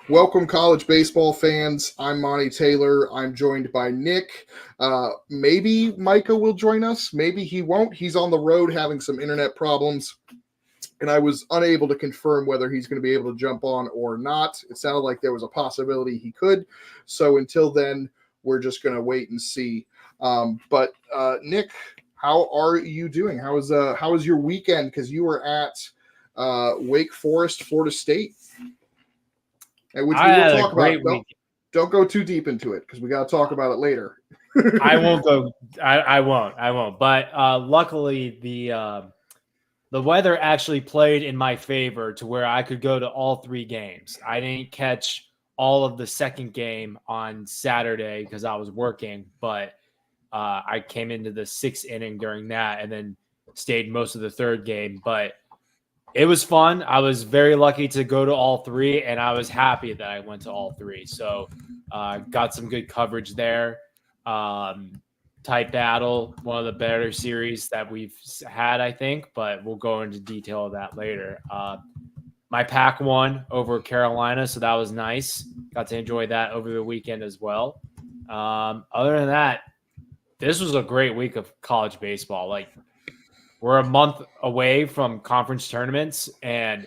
Welcome, college baseball fans. I'm Monty Taylor. I'm joined by Nick. Maybe Micah will join us. Maybe he won't. He's on the road having some internet problems, and I was unable to confirm whether he's going to be able to jump on or not. It sounded like there was a possibility he could. So until then, we're just going to wait and see. But Nick, how are you doing? How was your weekend? Because you were at Wake Forest, Florida State. And which we I will had a talk about. great week. Don't go too deep into it because we got to talk about it later. I won't go. I won't. But luckily, the weather actually played in my favor to where I could go to all three games. I didn't catch all of the second game on Saturday because I was working, but I came into the sixth inning during that and then stayed most of the third game. But it was fun. I was very lucky to go to all three, and I was happy that I went to all three. So got some good coverage there. Tight battle, one of the better series that we've had, I think, but we'll go into detail of that later. My Pack won over Carolina, so that was nice. Got to enjoy that over the weekend as well. Other than that, this was a great week of college baseball. Like, we're a month away from conference tournaments, and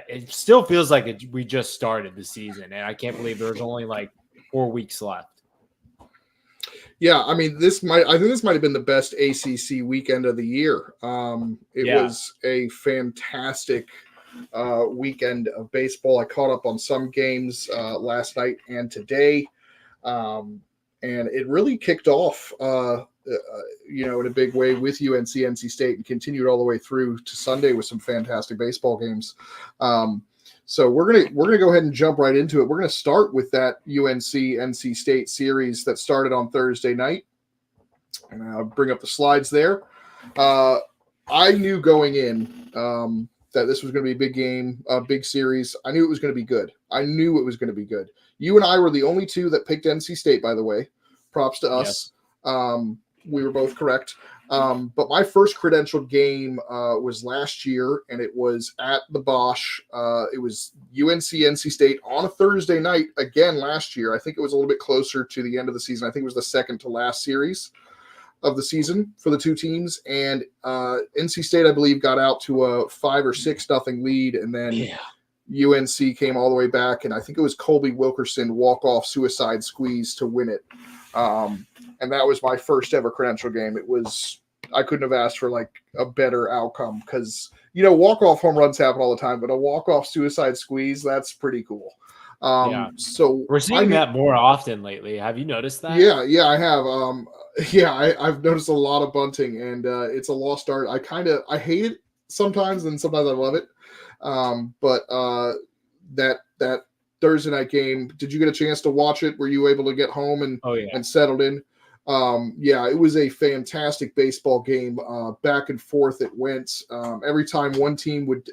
it still feels like we just started the season, and I can't believe there's only like 4 weeks left. Yeah, I mean, I think this might have been the best ACC weekend of the year. It was a fantastic weekend of baseball. I caught up on some games last night and today, and it really kicked off in a big way with UNC, NC State, and continued all the way through to Sunday with some fantastic baseball games. So we're gonna go ahead and jump right into it. We're gonna start with that UNC NC State series that started on Thursday night, and I'll bring up the slides there. I knew going in that this was going to be a big game, a big series. I knew it was going to be good. You and I were the only two that picked NC State, by the way. Props to us. Yes. We were both correct. But my first credentialed game was last year, and it was at the Bosch. It was UNC NC State on a Thursday night again last year. I think it was a little bit closer to the end of the season. I think it was the second to last series of the season for the two teams. And NC State, I believe, got out to a 5 or 6-0 lead, and then UNC came all the way back, and I think it was Colby Wilkerson walk-off suicide squeeze to win it. And that was my first ever credential game. I couldn't have asked for like a better outcome because, walk-off home runs happen all the time, but a walk-off suicide squeeze, that's pretty cool. So we're seeing that more often lately. Have you noticed that? Yeah, I have. I've noticed a lot of bunting, and it's a lost art. I hate it sometimes, and sometimes I love it. But that Thursday night game, did you get a chance to watch it? Were you able to get home and settled in? It was a fantastic baseball game. Back and forth it went. Every time one team would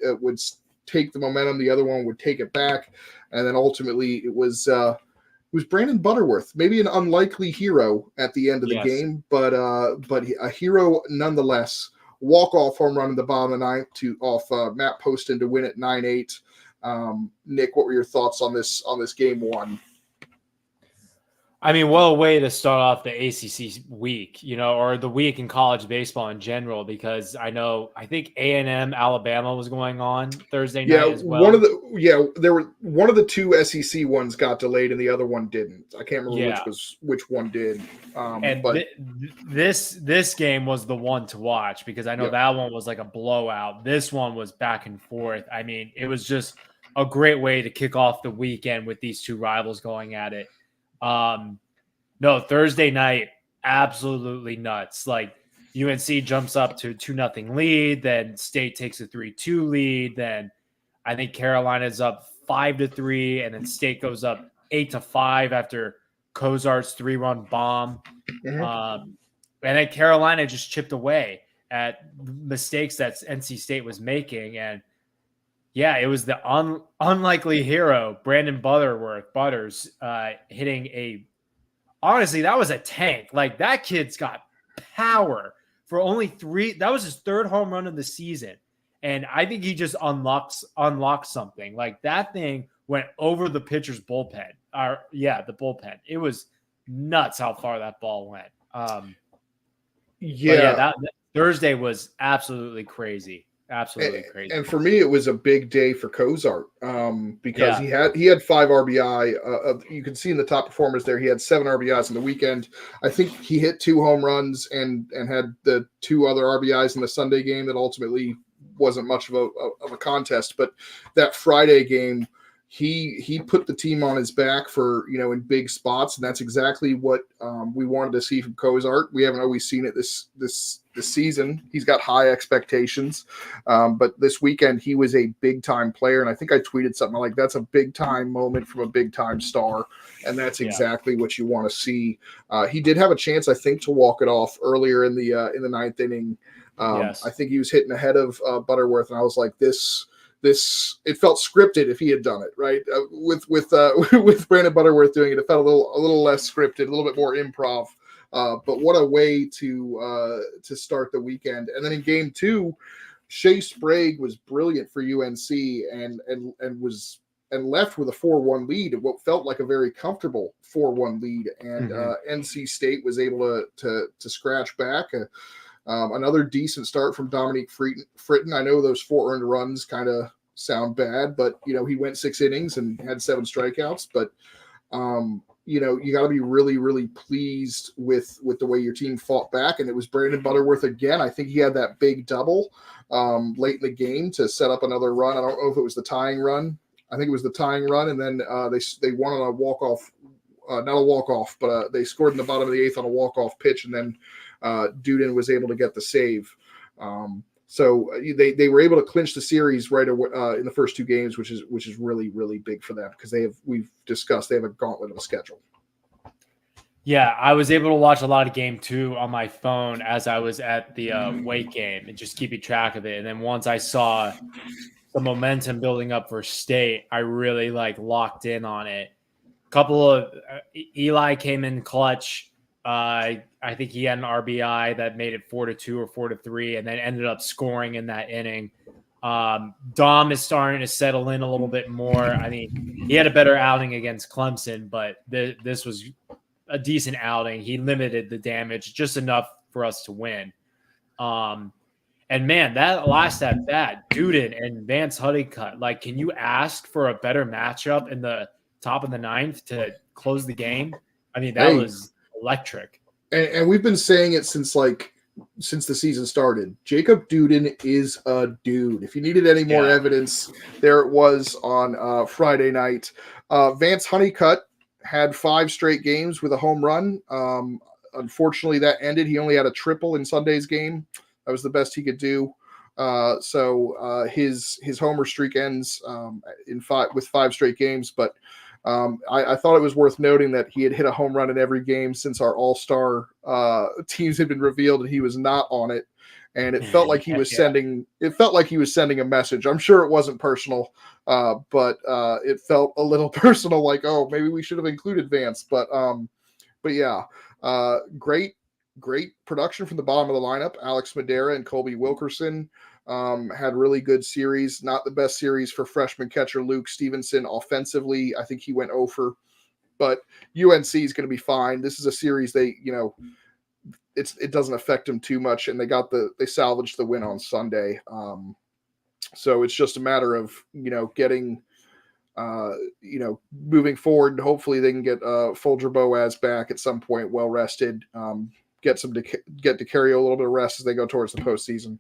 take the momentum, the other one would take it back, and then ultimately it was Brandon Butterworth, maybe an unlikely hero at the end of the game, but a hero nonetheless. Walk-off home run in the bottom of the ninth off Matt Poston to win it 9-8. Nick, what were your thoughts on this game one? I mean, what a way to start off the ACC week, or the week in college baseball in general, because I think A&M Alabama was going on Thursday night as well. One of the two SEC ones got delayed and the other one didn't. I can't remember which one did. This game was the one to watch because I know that one was like a blowout. This one was back and forth. I mean, it was just a great way to kick off the weekend with these two rivals going at it. No, Thursday night, absolutely nuts. Like, UNC jumps up to 2-0 lead, then State takes a 3-2 lead, then I think Carolina's up 5-3, and then State goes up 8-5 after Cozart's 3-run bomb. And then Carolina just chipped away at mistakes that NC State was making, and it was the unlikely hero, Brandon Butters, hitting honestly, that was a tank. Like, that kid's got power for only 3. That was his third home run of the season. And I think he just unlocked something. Like, that thing went over the pitcher's bullpen. The bullpen. It was nuts how far that ball went. That Thursday was absolutely crazy. Absolutely crazy. And for me, it was a big day for Cozart because he had 5 RBI. You can see in the top performers there, he had 7 RBIs in the weekend. I think he hit 2 home runs and had the 2 other RBIs in the Sunday game that ultimately wasn't much of a contest. But that Friday game, he put the team on his back for, in big spots, and that's exactly what we wanted to see from Cozart. We haven't always seen it this season. He's got high expectations, but this weekend he was a big time player, and I think I tweeted something like, "That's a big time moment from a big time star," and that's exactly what you want to see. He did have a chance, I think, to walk it off earlier in the 9th inning. I think he was hitting ahead of Butterworth, and I was like, it felt scripted if he had done it right with Brandon Butterworth doing it. It felt a little less scripted, a little bit more improv. But what a way to start the weekend. And then in game 2, Shea Sprague was brilliant for UNC and left with a 4-1 lead, what felt like a very comfortable 4-1 lead. And NC State was able to scratch back. Another decent start from Dominique Fritton. I know those 4 earned runs kind of sound bad, but he went 6 innings and had 7 strikeouts. But you got to be really, really pleased with the way your team fought back. And it was Brandon Butterworth again. I think he had that big double late in the game to set up another run. I don't know if it was the tying run. I think it was the tying run, and then they won on a walk-off. Not a walk-off, but they scored in the bottom of the 8th on a walk-off pitch, and then Duden was able to get the save. So they were able to clinch the series right away in the first 2 games, which is really, really big for them because we've discussed they have a gauntlet of a schedule. Yeah, I was able to watch a lot of game 2 on my phone as I was at the weight game and just keeping track of it. And then once I saw the momentum building up for State, I really locked in on it. Couple of Eli came in clutch. I think he had an RBI that made it 4-2 or 4-3, and then ended up scoring in that inning. Dom is starting to settle in a little bit more. I mean, he had a better outing against Clemson, but this was a decent outing. He limited the damage just enough for us to win. And man, that last at bat, Duden and Vance Honeycutt, can you ask for a better matchup in the top of the 9th to close the game? I mean, that was electric. And we've been saying it since the season started. Jacob Duden is a dude. If you needed any more evidence, there it was on Friday night. Vance Honeycutt had 5 straight games with a home run. Unfortunately, that ended. He only had a triple in Sunday's game. That was the best he could do. So his homer streak ends with 5 straight games, but I thought it was worth noting that he had hit a home run in every game since our all-star teams had been revealed, and he was not on it. And it felt like he was sending a message. I'm sure it wasn't personal, but it felt a little personal, like, oh, maybe we should have included Vance. But yeah, great production from the bottom of the lineup. Alex Madera and Colby Wilkerson had really good series. Not the best series for freshman catcher Luke Stevenson offensively. I think he went 0 for, but UNC is going to be fine. This is a series it doesn't affect them too much, and they salvaged the win on Sunday. So it's just a matter of getting moving forward, and hopefully they can get Folger Boaz back at some point, well rested. Get DeCario a little bit of rest as they go towards the postseason.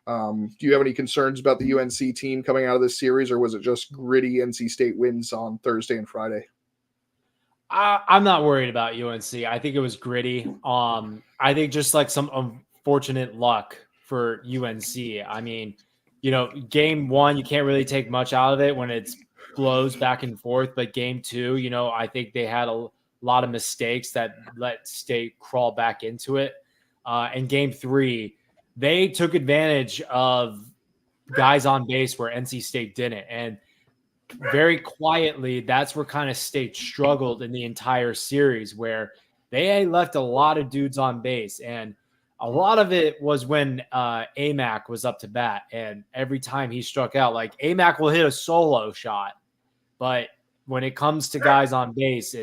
Do you have any concerns about the UNC team coming out of this series, or was it just gritty NC State wins on Thursday and Friday? I'm not worried about UNC. I think it was gritty. I think just some unfortunate luck for UNC. I mean, game 1, you can't really take much out of it when it's blows back and forth. But game 2, I think they had a lot of mistakes that let State crawl back into it. And game 3, they took advantage of guys on base where NC State didn't. And very quietly, that's where kind of State struggled in the entire series, where they left a lot of dudes on base. And a lot of it was when Amac was up to bat. And every time he struck out, AMac will hit a solo shot, but when it comes to guys on base,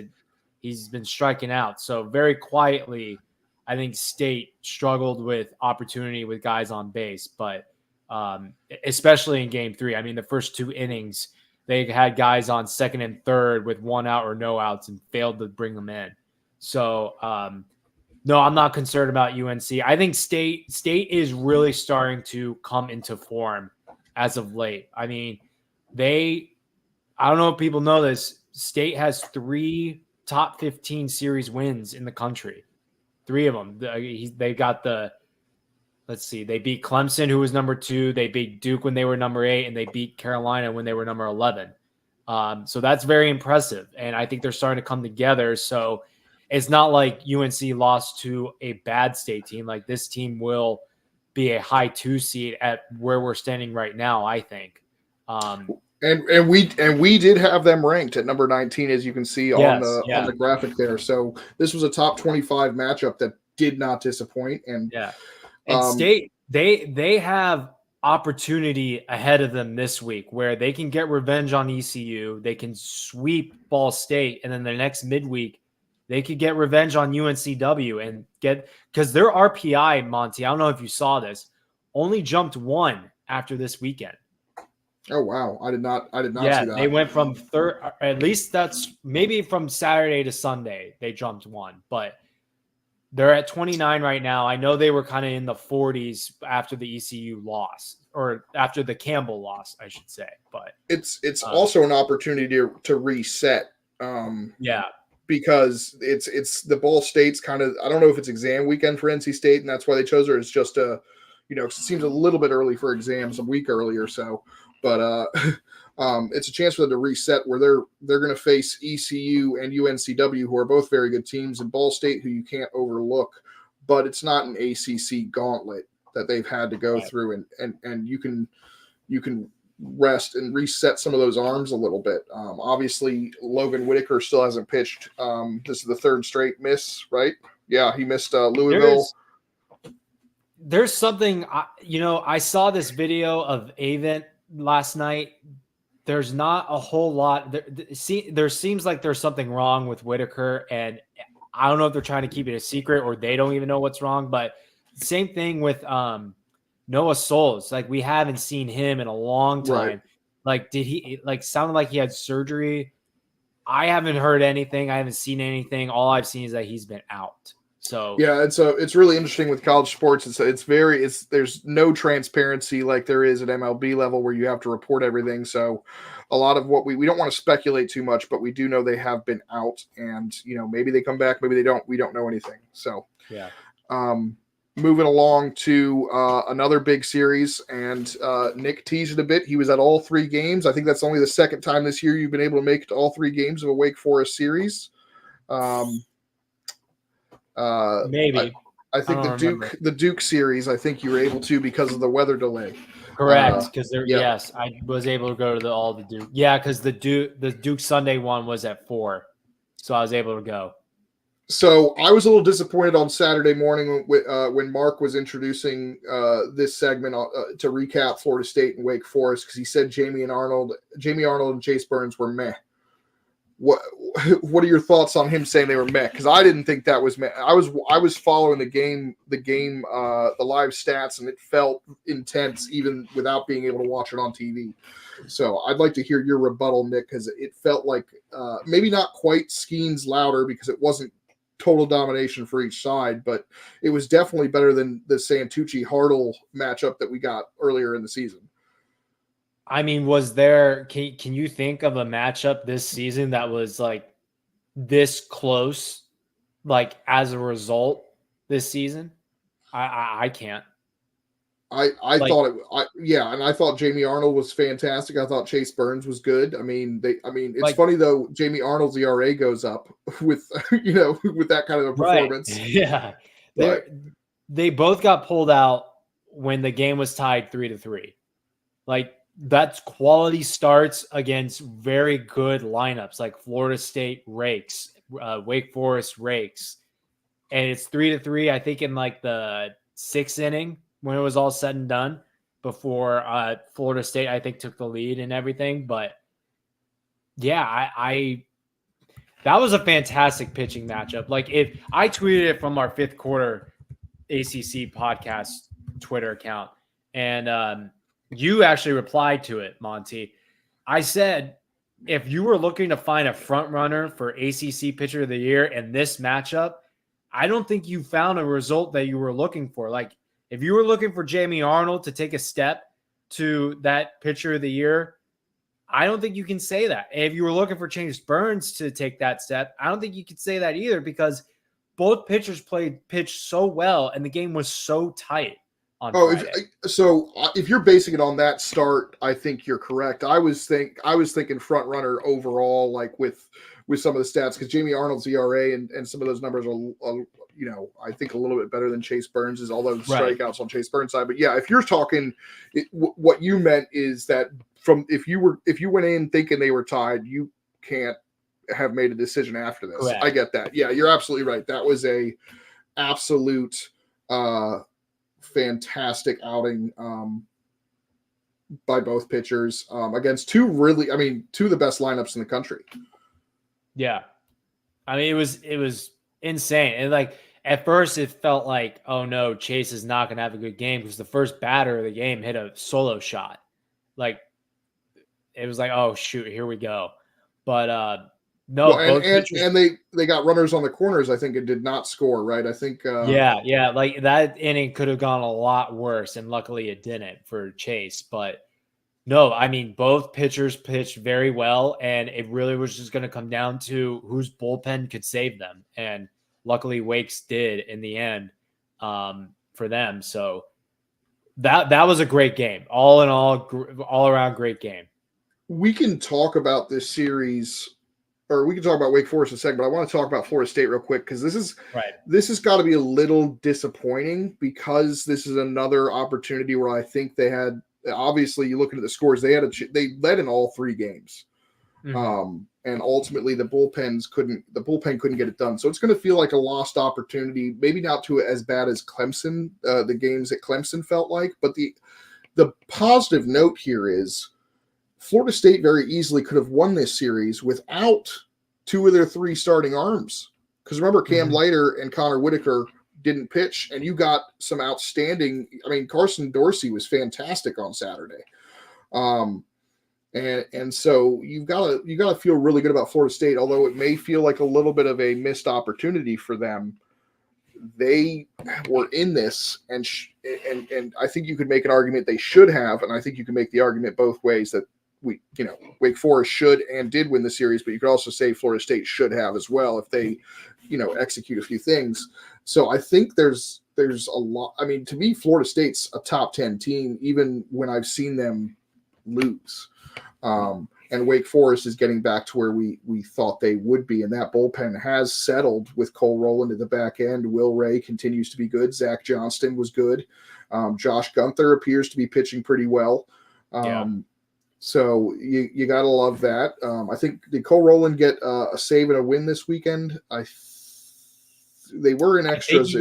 he's been striking out. So very quietly, I think State struggled with opportunity with guys on base, but especially in game 3. I mean, the first 2 innings, they had guys on second and third with 1 out or no outs and failed to bring them in. So, no, I'm not concerned about UNC. I think State is really starting to come into form as of late. I mean, I don't know if people know this, State has 3 top 15 series wins in the country. 3 of them. They got they beat Clemson, who was number 2. They beat Duke when they were number 8, and they beat Carolina when they were number 11. So that's very impressive. And I think they're starting to come together. So it's not like UNC lost to a bad State team. Like, this team will be a high 2 seed at where we're standing right now, I think. And we did have them ranked at number 19, as you can see on the graphic there. So this was a top 25 matchup that did not disappoint. And State, they have opportunity ahead of them this week where they can get revenge on ECU. They can sweep Ball State, and then the next midweek they could get revenge on UNCW and because their RPI, Monty, I don't know if you saw this, only jumped 1 after this weekend. Oh wow, I did not see that. They went from third, at least that's maybe from Saturday to Sunday they jumped 1, but they're at 29 right now. I know they were kind of in the 40s after the ECU loss, or after the Campbell loss, I should say. But it's also an opportunity to reset. Because it's the Ball State's kind of, I don't know if it's exam weekend for NC State and that's why they chose her. It's just it seems a little bit early for exams, a week early or so. But it's a chance for them to reset where they're going to face ECU and UNCW, who are both very good teams, and Ball State, who you can't overlook. But it's not an ACC gauntlet that they've had to go through, and you can rest and reset some of those arms a little bit. Obviously, Logan Whitaker still hasn't pitched. This is the 3rd straight miss, right? Yeah, he missed Louisville. There's something, I saw this video of Avent last night. There's not a whole lot. There seems like there's something wrong with Whitaker, and I don't know if they're trying to keep it a secret or they don't even know what's wrong, but same thing with Noah Souls. Like, we haven't seen him in a long time. Right. Like, did he sounded like he had surgery? I haven't heard anything. I haven't seen anything. All I've seen is that he's been out. So yeah, it's really interesting with college sports. There's no transparency like there is at MLB level where you have to report everything. So a lot of what we don't want to speculate too much, but we do know they have been out, and maybe they come back, maybe they don't. We don't know anything. So yeah. Moving along to another big series, and Nick teased it a bit. He was at all 3 games. I think that's only the 2nd time this year you've been able to make it to all 3 games of a Wake Forest series. Maybe. I think the Duke series, I think you were able to because of the weather delay. Correct, because yes, I was able to go to all the Duke. Yeah, because the Duke Sunday one was at 4, so I was able to go. So I was a little disappointed on Saturday morning when Mark was introducing this segment to recap Florida State and Wake Forest, because he said Jamie Arnold and Chase Burns were meh. What are your thoughts on him saying they were meh? Because I didn't think that was meh. I was following the game, the live stats, and it felt intense even without being able to watch it on TV. So I'd like to hear your rebuttal, Nick, because it felt like maybe not quite Skeens louder because it wasn't total domination for each side, but it was definitely better than the Santucci-Hartle matchup that we got earlier in the season. I mean, was there? Can you think of a matchup this season that was like this close, like as a result this season? I can't. I thought Jamie Arnold was fantastic. I thought Chase Burns was good. It's funny though. Jamie Arnold's ERA goes up with with that kind of a performance. Right. Yeah, they both got pulled out when the game was tied 3-3. Like, that's quality starts against very good lineups like Florida State rakes, Wake Forest rakes, and it's 3-3. I think in like the 6th inning when it was all said and done, before Florida State I think took the lead and everything. But Yeah, I that was a fantastic pitching matchup. Like if I tweeted it from our fifth quarter ACC podcast Twitter account, and you actually replied to it, Monty. I said, if you were looking to find a front runner for ACC Pitcher of the Year in this matchup, I don't think you found a result that you were looking for. Like if you were looking for Jamie Arnold to take a step to that Pitcher of the Year, I don't think you can say that. If you were looking for Chase Burns to take that step, I don't think you could say that either because both pitchers pitched so well and the game was so tight on Friday. If you're basing it on that start, I think you're correct. I was thinking front runner overall, like with some of the stats, because Jamie Arnold's ERA and some of those numbers are I think a little bit better than Chase Burns' although the strikeouts on Chase Burns' side. But yeah, if you're talking, what you meant is that if you went in thinking they were tied, you can't have made a decision after this. Correct. I get that. Yeah, you're absolutely right. That was a absolute fantastic outing by both pitchers against two of the best lineups in the country. Yeah. I mean, it was insane. And like at first it felt like, oh no, Chase is not going to have a good game because the first batter of the game hit a solo shot. Like it was like, oh shoot, here we go. But no, and they got runners on the corners. I think it did not score, right? I think yeah, like that inning could have gone a lot worse, and luckily it didn't for Chase. But no, I mean both pitchers pitched very well, and it really was just going to come down to whose bullpen could save them, and luckily Wake's did in the end for them. So that was a great game, all in all around great game. We can talk about this series. Or we can talk about Wake Forest in a second, but I want to talk about Florida State real quick because this has got to be a little disappointing because this is another opportunity where I think they had. Obviously, you look at the scores, they led in all three games, and ultimately the bullpen couldn't get it done. So it's going to feel like a lost opportunity. Maybe not to as bad as Clemson, the games that Clemson felt like, but the positive note here is. Florida State very easily could have won this series without two of their three starting arms. Because remember, Cam Leiter and Connor Whitaker didn't pitch, and you got some outstanding. I mean, Carson Dorsey was fantastic on Saturday, and so you gotta feel really good about Florida State. Although it may feel like a little bit of a missed opportunity for them, they were in this, and I think you could make an argument they should have, and I think you can make the argument both ways that. Wake Forest should and did win the series, but you could also say Florida State should have as well if they, execute a few things. So I think there's a lot. I mean, to me, Florida State's a top 10 team, even when I've seen them lose. And Wake Forest is getting back to where we thought they would be. And that bullpen has settled with Cole Rowland at the back end. Will Ray continues to be good. Zach Johnston was good. Josh Gunther appears to be pitching pretty well. So you got to love that. I think did Cole Rowland get a save and a win this weekend? They were in extras.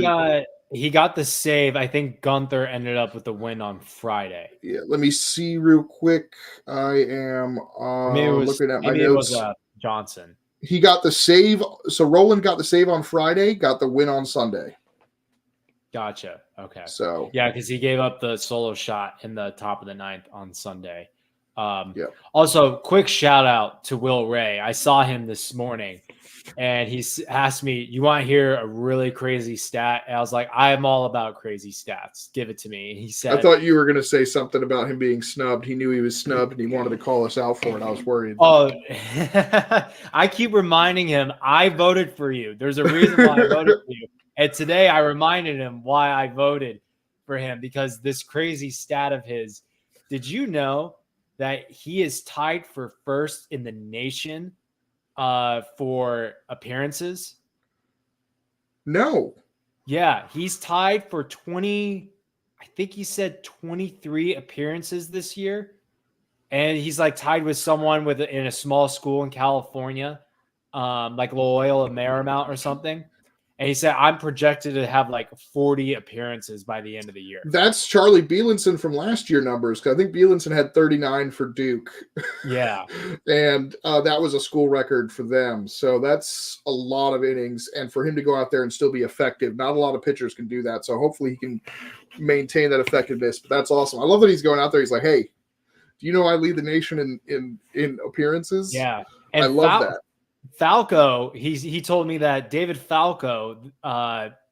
He got the save. I think Gunther ended up with the win on Friday. Yeah, let me see real quick. I am looking at my notes. It was Johnson. He got the save. So Rowland got the save on Friday, got the win on Sunday. Gotcha. Okay. So yeah, because he gave up the solo shot in the top of the ninth on Sunday. Also, quick shout out to Will Ray. I saw him this morning and he asked me, you want to hear a really crazy stat? And I was like, I am all about crazy stats. Give it to me. And he said, I thought you were going to say something about him being snubbed. He knew he was snubbed and he wanted to call us out for it. I was worried. Oh, I keep reminding him, I voted for you. There's a reason why I voted for you. And today I reminded him why I voted for him because this crazy stat of his, did you know that he is tied for first in the nation for appearances? No. Yeah, he's tied for 20, I think he said 23 appearances this year. And he's like tied with someone in a small school in California, like Loyola Marymount or something. And he said, I'm projected to have like 40 appearances by the end of the year. That's Charlie Bielenson from last year numbers, because I think Bielenson had 39 for Duke. Yeah. And that was a school record for them. So that's a lot of innings. And for him to go out there and still be effective, not a lot of pitchers can do that. So hopefully he can maintain that effectiveness. But that's awesome. I love that he's going out there. He's like, hey, do you know I lead the nation in appearances? Yeah. And I love that. Falco, he told me that David Falco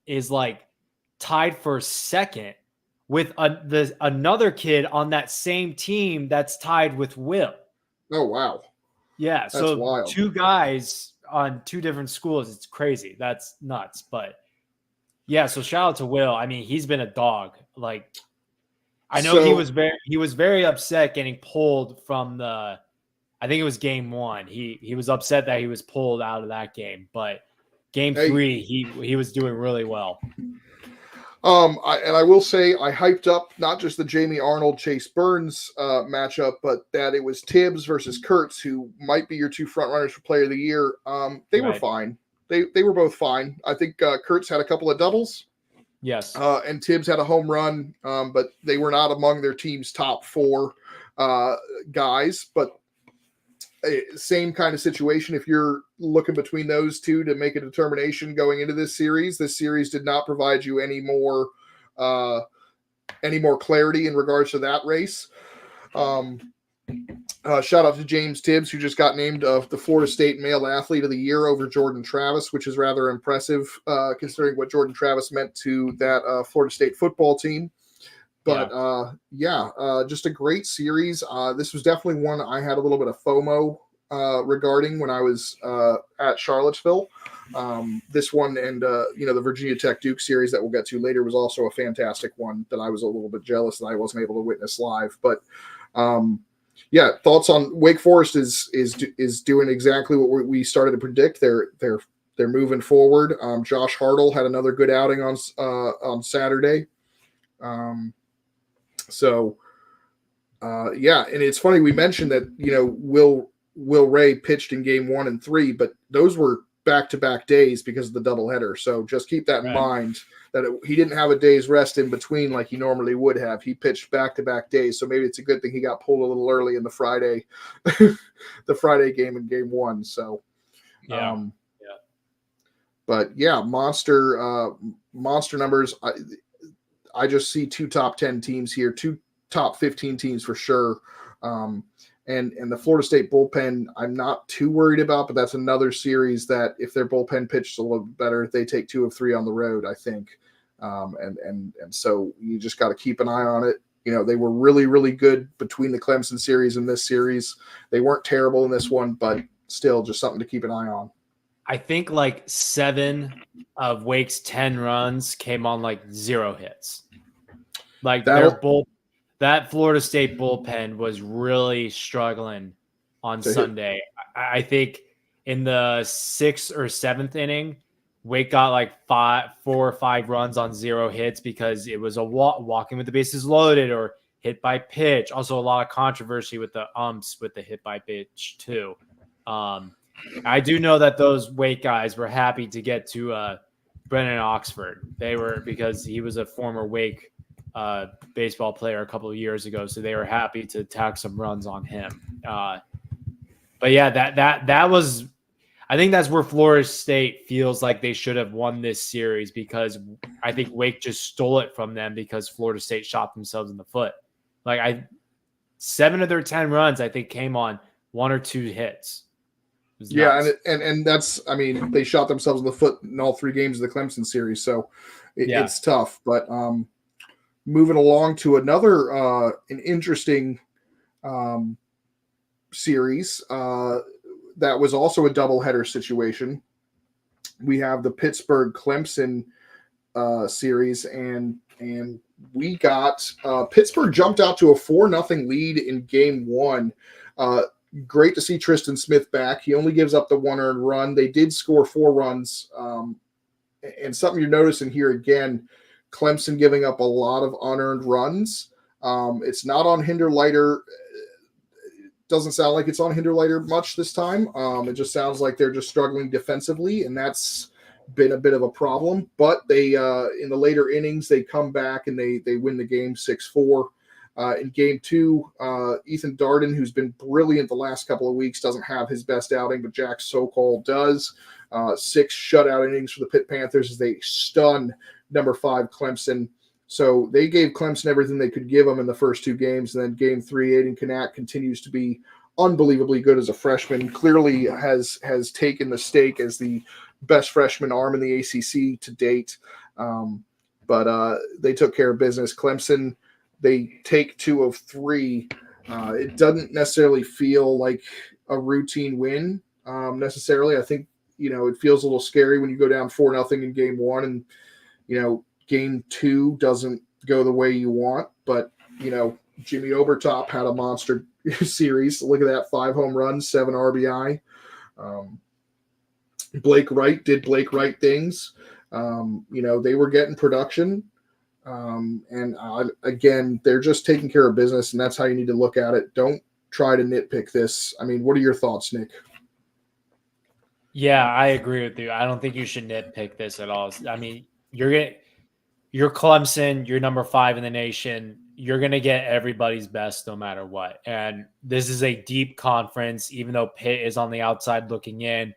is like tied for second with another kid on that same team that's tied with Will. Oh, wow. Yeah. That's so wild. 2 guys on 2 different schools. It's crazy. That's nuts. But yeah, so shout out to Will. I mean, he's been a dog. Like, I know he was very upset getting pulled from I think it was game 1. He was upset that he was pulled out of that game, but game 3 he was doing really well. I will say I hyped up not just the Jamie Arnold Chase Burns matchup, but that it was Tibbs versus Kurtz, who might be your 2 front runners for Player of the Year. They were fine. They were both fine. I think Kurtz had a couple of doubles. Yes. And Tibbs had a home run, but they were not among their team's top 4 guys. But same kind of situation. If you're looking between those 2 to make a determination going into this series did not provide you any more clarity in regards to that race. Shout out to James Tibbs, who just got named the Florida State Male Athlete of the Year over Jordan Travis, which is rather impressive considering what Jordan Travis meant to that Florida State football team. But just a great series. This was definitely one I had a little bit of FOMO regarding when I was at Charlottesville. This one and the Virginia Tech Duke series that we'll get to later was also a fantastic one that I was a little bit jealous that I wasn't able to witness live. But thoughts on Wake Forest is doing exactly what we started to predict. They're moving forward. Josh Hartle had another good outing on Saturday. And it's funny we mentioned that Will Ray pitched in game 1 and 3, but those were back-to-back days because of the doubleheader. So just keep that in mind that he didn't have a day's rest in between like he normally would have. He pitched back-to-back days, so maybe it's a good thing he got pulled a little early in the Friday game in game 1. So monster numbers. I just see 2 top 10 teams here, 2 top 15 teams for sure. And the Florida State bullpen, I'm not too worried about, but that's another series that if their bullpen pitches a little bit better, they take 2 of 3 on the road, I think. And so you just got to keep an eye on it. They were really, really good between the Clemson series and this series. They weren't terrible in this one, but still just something to keep an eye on. I think like 7 of Wake's 10 runs came on like 0 hits. Like that Florida State bullpen was really struggling on Sunday. I think in the 6th or 7th inning, Wake got like 4 or 5 runs on 0 hits because it was a walking with the bases loaded or hit by pitch. Also a lot of controversy with the umps with the hit by pitch too. I do know that those Wake guys were happy to get to Brennan Oxford. They were, because he was a former Wake baseball player a couple of years ago, so they were happy to tack some runs on him. But yeah, that was, I think that's where Florida State feels like they should have won this series, because I think Wake just stole it from them because Florida State shot themselves in the foot. Like 7 of their 10 runs, I think, came on 1 or 2 hits. Yeah, and that's, I mean, they shot themselves in the foot in all 3 games of the Clemson series, so it's tough. But moving along to another an interesting series that was also a doubleheader situation. We have the Pittsburgh-Clemson series, and we got Pittsburgh jumped out to a 4-0 lead in game 1. Great to see Tristan Smith back. He only gives up the 1 earned run. They did score 4 runs. And something you're noticing here again, Clemson giving up a lot of unearned runs. It's not on Hinderleiter. It doesn't sound like it's on Hinderleiter much this time. It just sounds like they're just struggling defensively, and that's been a bit of a problem, but they in the later innings they come back and they win the game 6-4. In game 2, Ethan Darden, who's been brilliant the last couple of weeks, doesn't have his best outing, but Jack Sokol does. 6 shutout innings for the Pitt Panthers as they stun number 5 Clemson. So they gave Clemson everything they could give them in the first 2 games. And then game 3, Aiden Kanak continues to be unbelievably good as a freshman. Clearly has taken the stake as the best freshman arm in the ACC to date. But they took care of business. Clemson, they take 2 of 3. It doesn't necessarily feel like a routine win necessarily. I think, it feels a little scary when you go down 4-0 in game 1 and, game 2 doesn't go the way you want. But, Jimmy Obertop had a monster series. Look at that, 5 home runs, 7 RBI. Blake Wright did Blake Wright things. They were getting production. Again, they're just taking care of business, and that's how you need to look at it. Don't try to nitpick this. I mean, what are your thoughts, Nick? Yeah, I agree with you. I don't think you should nitpick this at all. I mean, you're Clemson, you're number 5 in the nation. You're going to get everybody's best no matter what. And this is a deep conference, even though Pitt is on the outside looking in.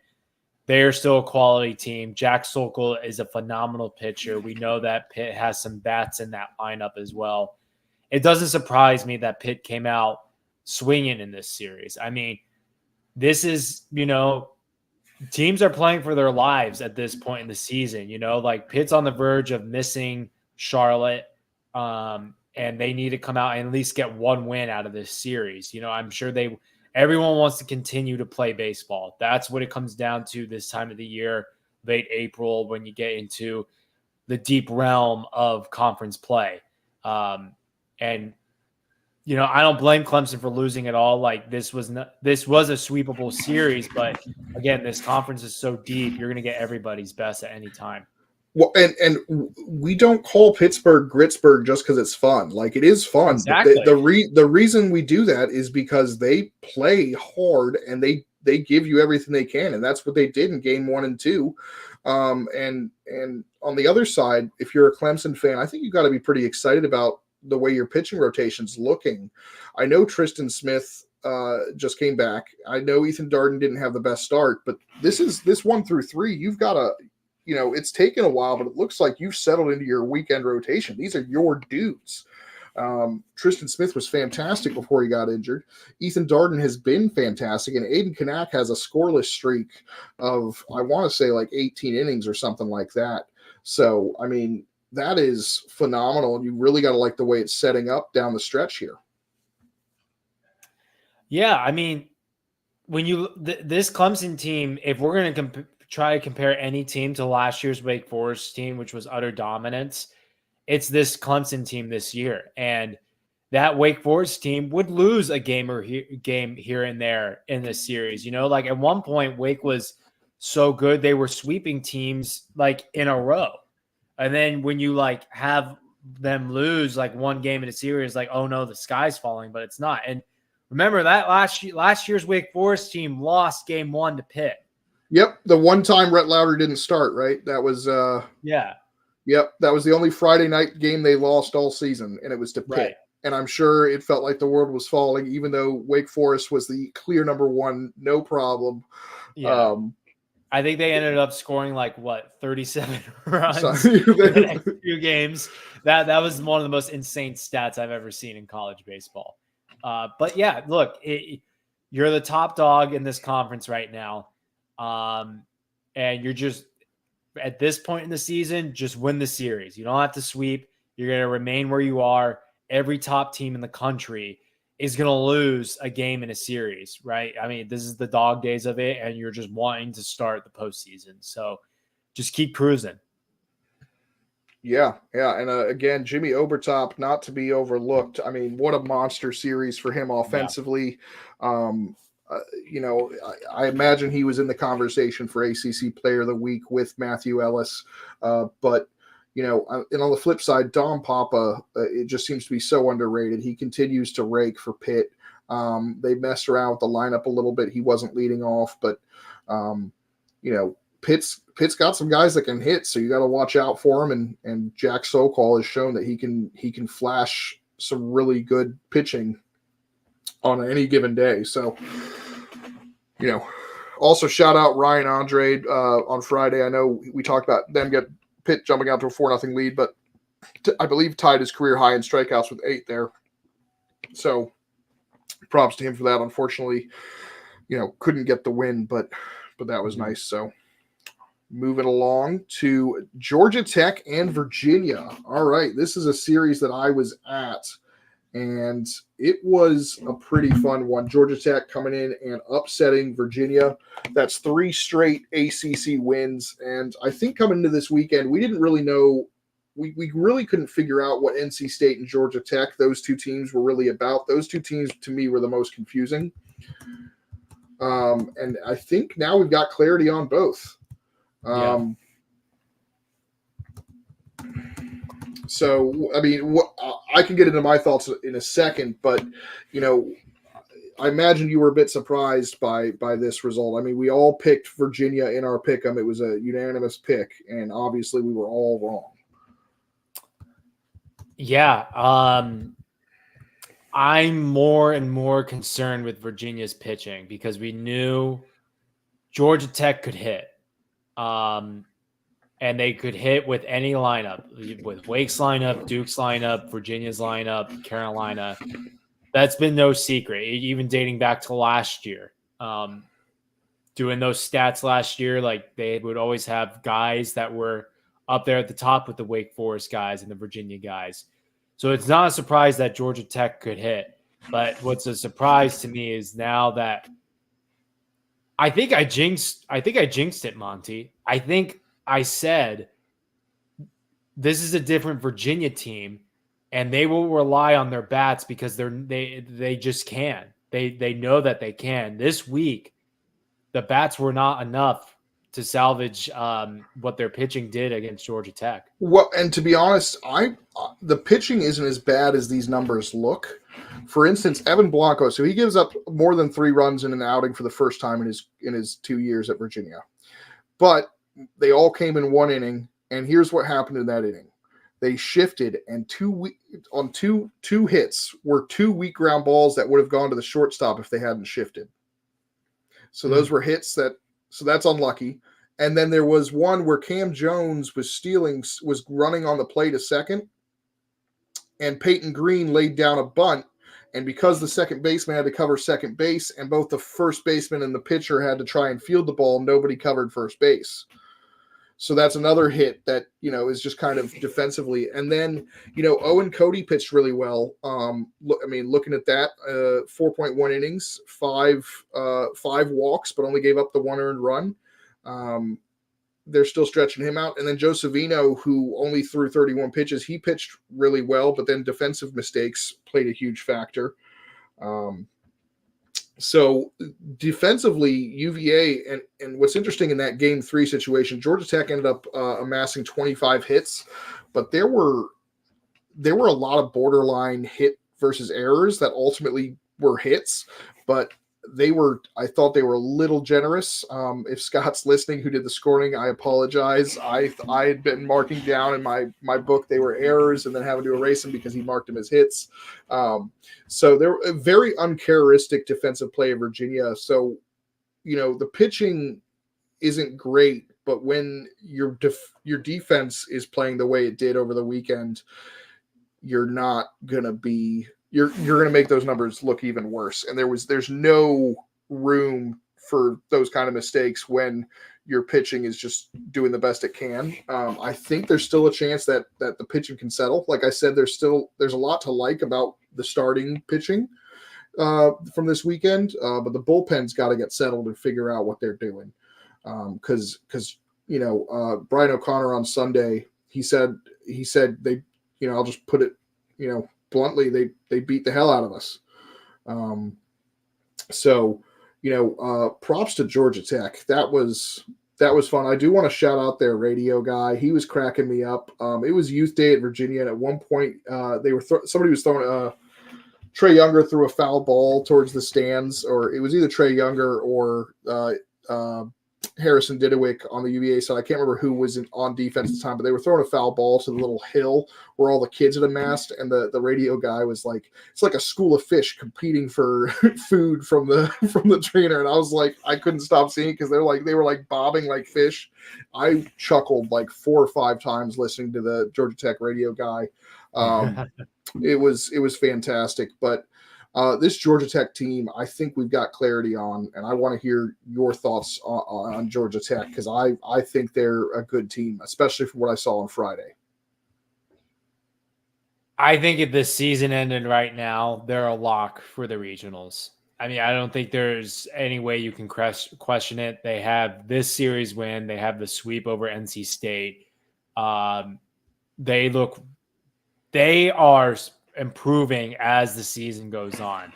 They are still a quality team. Jack Sokol is a phenomenal pitcher. We know that Pitt has some bats in that lineup as well. It doesn't surprise me that Pitt came out swinging in this series. I mean, this is, teams are playing for their lives at this point in the season. Like Pitt's on the verge of missing Charlotte, and they need to come out and at least get 1 win out of this series. I'm sure everyone wants to continue to play baseball. That's what it comes down to this time of the year, late April, when you get into the deep realm of conference play. I don't blame Clemson for losing at all. Like this was a sweepable series, but again, this conference is so deep, you're going to get everybody's best at any time. Well, and we don't call Pittsburgh Gritsburg just because it's fun. Like, it is fun. Exactly. The reason we do that is because they play hard and they give you everything they can, and that's what they did in game 1 and 2. And on the other side, if you're a Clemson fan, I think you got to be pretty excited about the way your pitching rotation's looking. I know Tristan Smith just came back. I know Ethan Darden didn't have the best start, but this 1 through 3, you've got to. It's taken a while, but it looks like you've settled into your weekend rotation. These are your dudes. Tristan Smith was fantastic before he got injured. Ethan Darden has been fantastic, and Aiden Kanak has a scoreless streak of, I want to say, like 18 innings or something like that. So, I mean, that is phenomenal, and you really got to like the way it's setting up down the stretch here. Yeah, I mean, when this Clemson team, if we're going to try to compare any team to last year's Wake Forest team, which was utter dominance, it's this Clemson team this year. And that Wake Forest team would lose a game here and there in this series. Like at one point, Wake was so good, they were sweeping teams like in a row. And then when you like have them lose like 1 game in a series, like, oh no, the sky's falling, but it's not. And remember that last year's Wake Forest team lost game 1 to Pitt. Yep, the one time Rhett Lauder didn't start, right? That was yeah. Yep, that was the only Friday night game they lost all season, and it was to Pitt. Right. And I'm sure it felt like the world was falling, even though Wake Forest was the clear number 1, no problem. Yeah. I think they ended up scoring 37 runs in the next few games. That was one of the most insane stats I've ever seen in college baseball. But yeah, look, you're the top dog in this conference right now. And you're just at this point in the season, just win the series. You don't have to sweep. You're going to remain where you are. Every top team in the country is going to lose a game in a series, right? I mean, this is the dog days of it, and you're just wanting to start the postseason. So just keep cruising. Yeah. And again, Jimmy Obertop, not to be overlooked. I mean, what a monster series for him offensively. Yeah. I imagine he was in the conversation for ACC Player of the Week with Matthew Ellis. But, and on the flip side, Dom Papa, it just seems to be so underrated. He continues to rake for Pitt. They messed around with the lineup a little bit. He wasn't leading off, but, Pitt's got some guys that can hit, so you got to watch out for him. And Jack Sokol has shown that he can flash some really good pitching on any given day. So, also shout out Ryan Andre on Friday. I know we talked about them get Pitt jumping out to a 4-0 lead, but I believe tied his career high in strikeouts with 8 there. So props to him for that. Unfortunately, couldn't get the win, but that was nice. So moving along to Georgia Tech and Virginia. All right, this is a series that I was at, and it was a pretty fun one. Georgia Tech coming in and upsetting Virginia. That's 3 straight ACC wins, and I think coming into this weekend, we didn't really know. We really couldn't figure out what NC State and Georgia Tech, those two teams, were really about. Those two teams, to me, were the most confusing. And I think now we've got clarity on both. So, I mean, I can get into my thoughts in a second, but, I imagine you were a bit surprised by this result. I mean, we all picked Virginia in our pick'em. It was a unanimous pick, and obviously we were all wrong. Yeah. I'm more and more concerned with Virginia's pitching because we knew Georgia Tech could hit. And they could hit with any lineup, with Wake's lineup, Duke's lineup, Virginia's lineup, Carolina. That's been no secret, even dating back to last year. Doing those stats last year, like they would always have guys that were up there at the top with the Wake Forest guys and the Virginia guys. So it's not a surprise that Georgia Tech could hit. But what's a surprise to me is now that I think I jinxed it, Monty. I think I said this is a different Virginia team, and they will rely on their bats because they just can. They know that they can. This week, the bats were not enough to salvage what their pitching did against Georgia Tech. Well, and to be honest, the pitching isn't as bad as these numbers look. For instance, Evan Blanco, so he gives up more than 3 runs in an outing for the first time in his 2 years at Virginia. But they all came in 1 inning, and here's what happened in that inning. They shifted, and two hits were 2 weak ground balls that would have gone to the shortstop if they hadn't shifted. So those were hits so that's unlucky. And then there was one where Cam Jones was running on the plate a second, and Peyton Green laid down a bunt. And because the second baseman had to cover second base, and both the first baseman and the pitcher had to try and field the ball, nobody covered first base. So that's another hit that, is just kind of defensively. And then, Owen Cody pitched really well. Looking at that, 4.1 innings, 5 walks, but only gave up the 1 earned run. They're still stretching him out. And then Joe Savino, who only threw 31 pitches, he pitched really well, but then defensive mistakes played a huge factor. So defensively, UVA, and what's interesting in that Game 3 situation, Georgia Tech ended up amassing 25 hits, but there were a lot of borderline hit versus errors that ultimately were hits, but I thought they were a little generous. If Scott's listening, who did the scoring, I apologize. I had been marking down in my book they were errors and then having to erase them because he marked them as hits. So they're a very uncharacteristic defensive play of Virginia. So, the pitching isn't great, but when your defense is playing the way it did over the weekend, you're not going to be you're going to make those numbers look even worse. And there's no room for those kind of mistakes when your pitching is just doing the best it can. I think there's still a chance that the pitching can settle. Like I said, there's a lot to like about the starting pitching from this weekend, but the bullpen's got to get settled and figure out what they're doing. Because Brian O'Connor on Sunday, he said they, I'll just put it, bluntly, they beat the hell out of us. Props to Georgia Tech. That was fun. I do want to shout out their radio guy. He was cracking me up. It was Youth Day at Virginia, and at one point somebody was throwing Trey Younger threw a foul ball towards the stands, or it was either Trey Younger or Harrison Didewick on the UVA side. I can't remember who was on defense at the time, but they were throwing a foul ball to the little hill where all the kids had amassed, and the radio guy was like, "It's like a school of fish competing for food from the trainer." And I was like, I couldn't stop seeing it because they were like bobbing like fish. I chuckled like 4 or 5 times listening to the Georgia Tech radio guy. It was fantastic, but. This Georgia Tech team, I think we've got clarity on, and I want to hear your thoughts on Georgia Tech because I think they're a good team, especially from what I saw on Friday. I think if this season ended right now, they're a lock for the regionals. I mean, I don't think there's any way you can question it. They have this series win. They have the sweep over NC State. They are improving as the season goes on.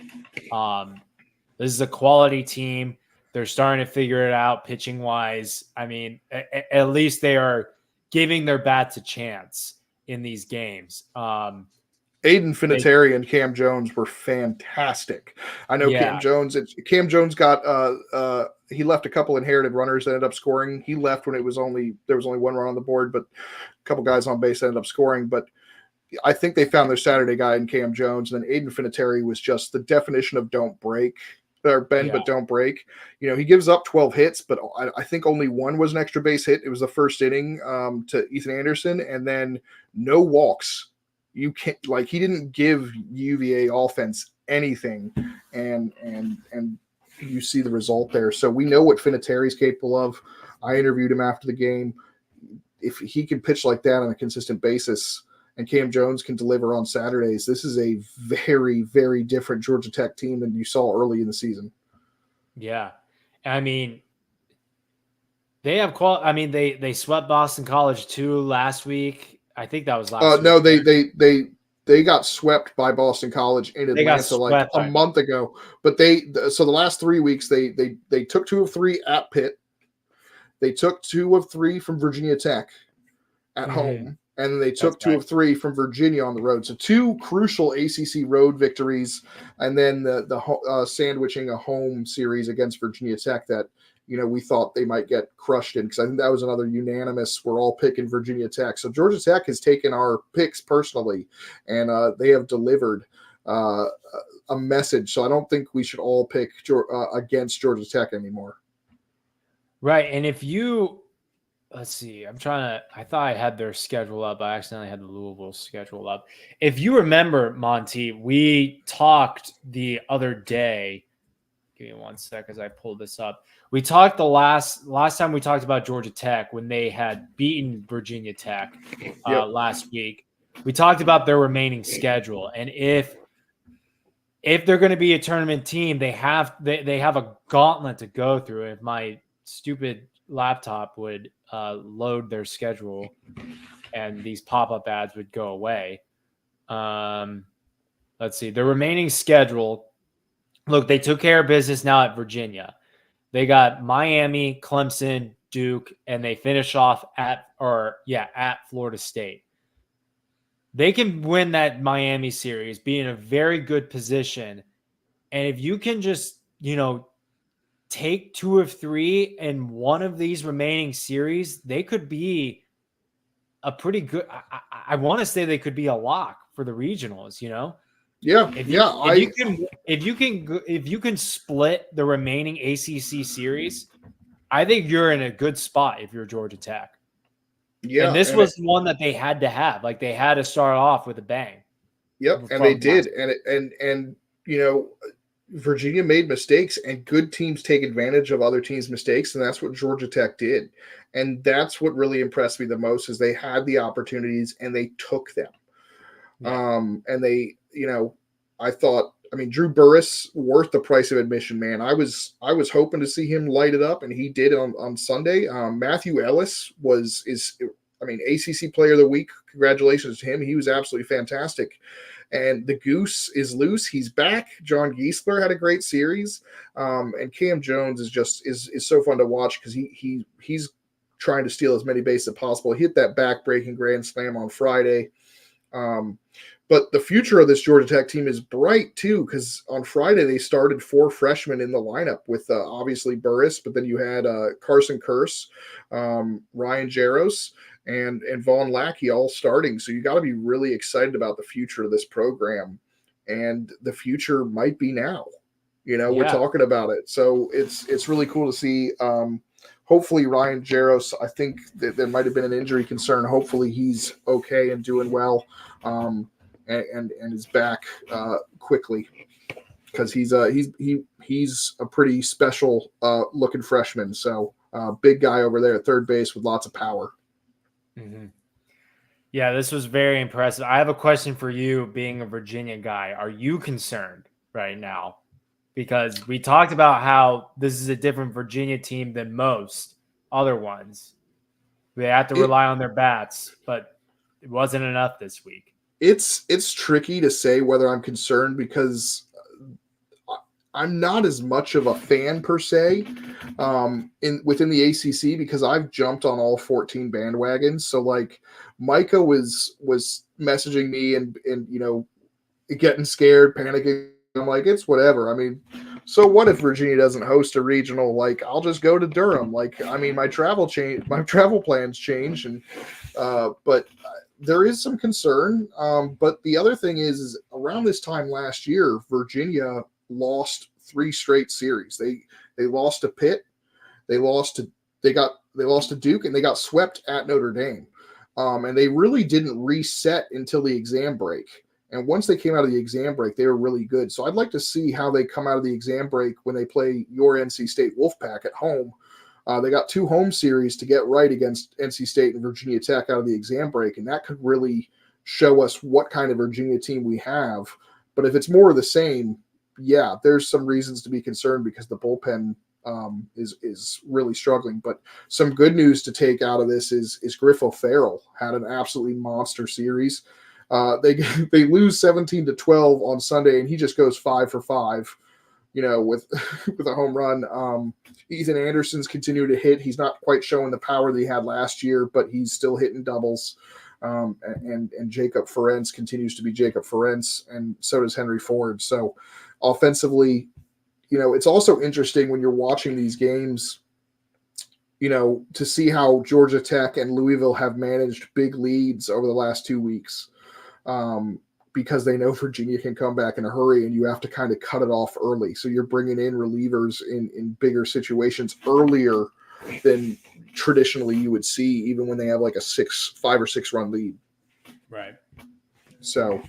This is a quality team. They're starting to figure it out pitching wise. I mean, at least they are giving their bats a chance in these games. Aiden Finateri and Cam Jones were fantastic. I know Cam Jones got he left a couple inherited runners that ended up scoring. He left when there was only 1 run on the board, but a couple guys on base ended up scoring. But I think they found their Saturday guy in Cam Jones, and then Aiden Finateri was just the definition of don't break or bend, but don't break. You know, he gives up 12 hits, but I think only 1 was an extra base hit. It was the first inning to Ethan Anderson, and then no walks. You can't he didn't give UVA offense anything, and you see the result there. So we know what Finateri's capable of. I interviewed him after the game. If he can pitch like that on a consistent basis, and Cam Jones can deliver on Saturdays, this is a very, very different Georgia Tech team than you saw early in the season. Yeah. I mean, they have they swept Boston College too last week. I think that was last week. No, they got swept by Boston College in Atlanta like a month ago. But so the last 3 weeks they took 2 of 3 at Pitt. They took 2 of 3 from Virginia Tech at home. And then they took 2 of 3 from Virginia on the road. So 2 crucial ACC road victories, and then the sandwiching a home series against Virginia Tech that, you know, we thought they might get crushed in, because I think that was another unanimous. We're all picking Virginia Tech. So Georgia Tech has taken our picks personally, and they have delivered a message. So I don't think we should all pick against Georgia Tech anymore. Right, and if you – let's see. I thought I had their schedule up. I accidentally had the Louisville schedule up. If you remember, Monty, we talked the other day. Give me 1 sec as I pull this up. We talked the last time we talked about Georgia Tech when they had beaten Virginia Tech last week. We talked about their remaining schedule, and if they're going to be a tournament team, they have a gauntlet to go through. If my stupid laptop would load their schedule and these pop-up ads would go away. Let's see. The remaining schedule. Look, they took care of business now at Virginia. They got Miami, Clemson, Duke, and they finish off at Florida State. They can win that Miami series, be in a very good position. And if you can just, take 2 of 3 in one of these remaining series, they could be a pretty good. I want to say they could be a lock for the regionals. If you can split the remaining ACC series, I think you're in a good spot if you're Georgia Tech. Yeah, and this was one that they had to have. Like, they had to start off with a bang. Yep, and they did, and Virginia made mistakes, and good teams take advantage of other teams' mistakes, and that's what Georgia Tech did. And that's what really impressed me the most, is they had the opportunities and they took them. Yeah. And they, I thought, Drew Burris, worth the price of admission, man. I was hoping to see him light it up, and he did on Sunday. Matthew Ellis is ACC Player of the Week. Congratulations to him. He was absolutely fantastic. And the goose is loose. He's back. John Giesler had a great series. And Cam Jones is so fun to watch, because he's trying to steal as many bases as possible. He hit that back-breaking grand slam on Friday. But the future of this Georgia Tech team is bright too, because on Friday they started 4 freshmen in the lineup with obviously Burris, but then you had Carson Curse, Ryan Jaros, and Vaughn Lackey all starting. So you got to be really excited about the future of this program, and the future might be now. We're talking about it, so it's really cool to see. Hopefully Ryan Jaros, I think that there might have been an injury concern. Hopefully he's okay and doing well. And is back quickly, because he's a pretty special looking freshman. So big guy over there at third base with lots of power. Mm-hmm. Yeah, this was very impressive. I have a question for you, being a Virginia guy. Are you concerned right now? Because we talked about how this is a different Virginia team than most other ones. They have to rely on their bats, but it wasn't enough this week. It's tricky to say whether I'm concerned, because I'm not as much of a fan per se within the ACC, because I've jumped on all 14 bandwagons. So like Micah was messaging me and getting scared, panicking. I'm like, it's whatever. I mean, so what if Virginia doesn't host a regional? Like, I'll just go to Durham. Like, I mean, my travel plans change, and but there is some concern. But the other thing is around this time last year, Virginia lost 3 straight series. They lost to Pitt, they lost to Duke, and they got swept at Notre Dame. And they really didn't reset until the exam break. And once they came out of the exam break, they were really good. So I'd like to see how they come out of the exam break when they play your NC State Wolfpack at home. They got 2 home series to get right against NC State and Virginia Tech out of the exam break, and that could really show us what kind of Virginia team we have. But if it's more of the same, yeah, there's some reasons to be concerned, because the bullpen is really struggling. But some good news to take out of this is Griff O'Farrell had an absolutely monster series. They lose 17-12 on Sunday, and he just goes 5 for 5, with a home run. Ethan Anderson's continued to hit. He's not quite showing the power that he had last year, but he's still hitting doubles. And Jacob Ferencz continues to be Jacob Ferencz, and so does Henry Ford. So offensively, it's also interesting when you're watching these games, to see how Georgia Tech and Louisville have managed big leads over the last 2 weeks. Because they know Virginia can come back in a hurry, and you have to kind of cut it off early. So you're bringing in relievers in bigger situations earlier than traditionally you would see, even when they have like a 5 or 6 run lead. Right. So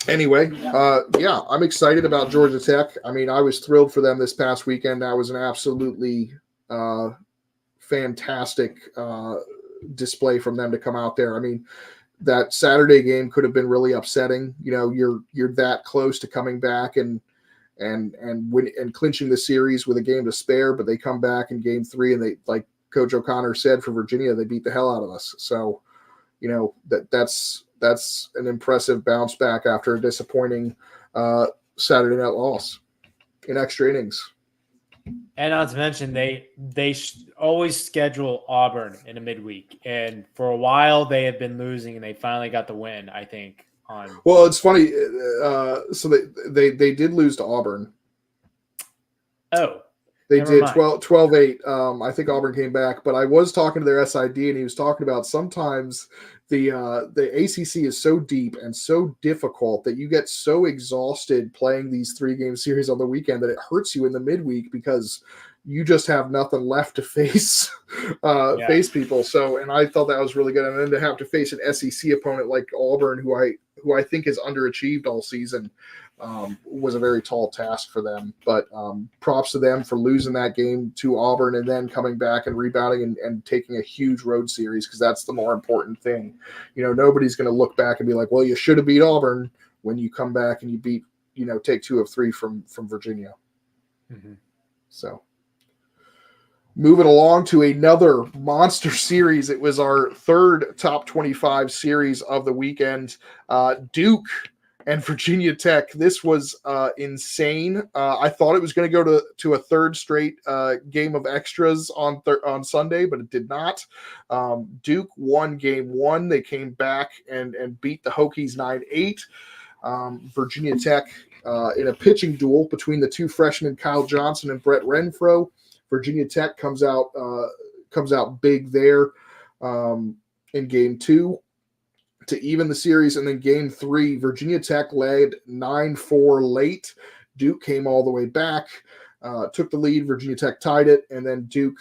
anyway, yeah, I'm excited about Georgia Tech. I mean, I was thrilled for them this past weekend. That was an absolutely fantastic display from them to come out there. I mean, that Saturday game could have been really upsetting. You're that close to coming back and clinching the series with a game to spare, but they come back in game 3, and they, like Coach O'Connor said, for Virginia, they beat the hell out of us. So, that's an impressive bounce back after a disappointing Saturday night loss in extra innings. And not to mention, they always schedule Auburn in a midweek, and for a while they have been losing, and they finally got the win, I think. Well, it's funny. So they did lose to Auburn. Oh, they did 12-8. I think Auburn came back, but I was talking to their SID, and he was talking about sometimes the ACC is so deep and so difficult that you get so exhausted playing these 3-game series on the weekend that it hurts you in the midweek, because you just have nothing left to face people. So, and I thought that was really good. And then to have to face an SEC opponent like Auburn, who I think has underachieved all season, was a very tall task for them. But props to them for losing that game to Auburn and then coming back and rebounding and taking a huge road series, because that's the more important thing. Nobody's going to look back and be like, well, you should have beat Auburn, when you come back and you beat, take 2 of 3 from Virginia. Mm-hmm. So moving along to another monster series. It was our 3rd top 25 series of the weekend. Duke and Virginia Tech. This was insane. I thought it was going to go to a third straight game of extras on Sunday, but it did not. Duke won game 1. They came back and beat the Hokies 9-8. Virginia Tech in a pitching duel between the two freshmen, Kyle Johnson and Brett Renfro. Virginia Tech comes out big there in game 2 to even the series, and then game 3, Virginia Tech led 9-4 late. Duke came all the way back, took the lead. Virginia Tech tied it, and then Duke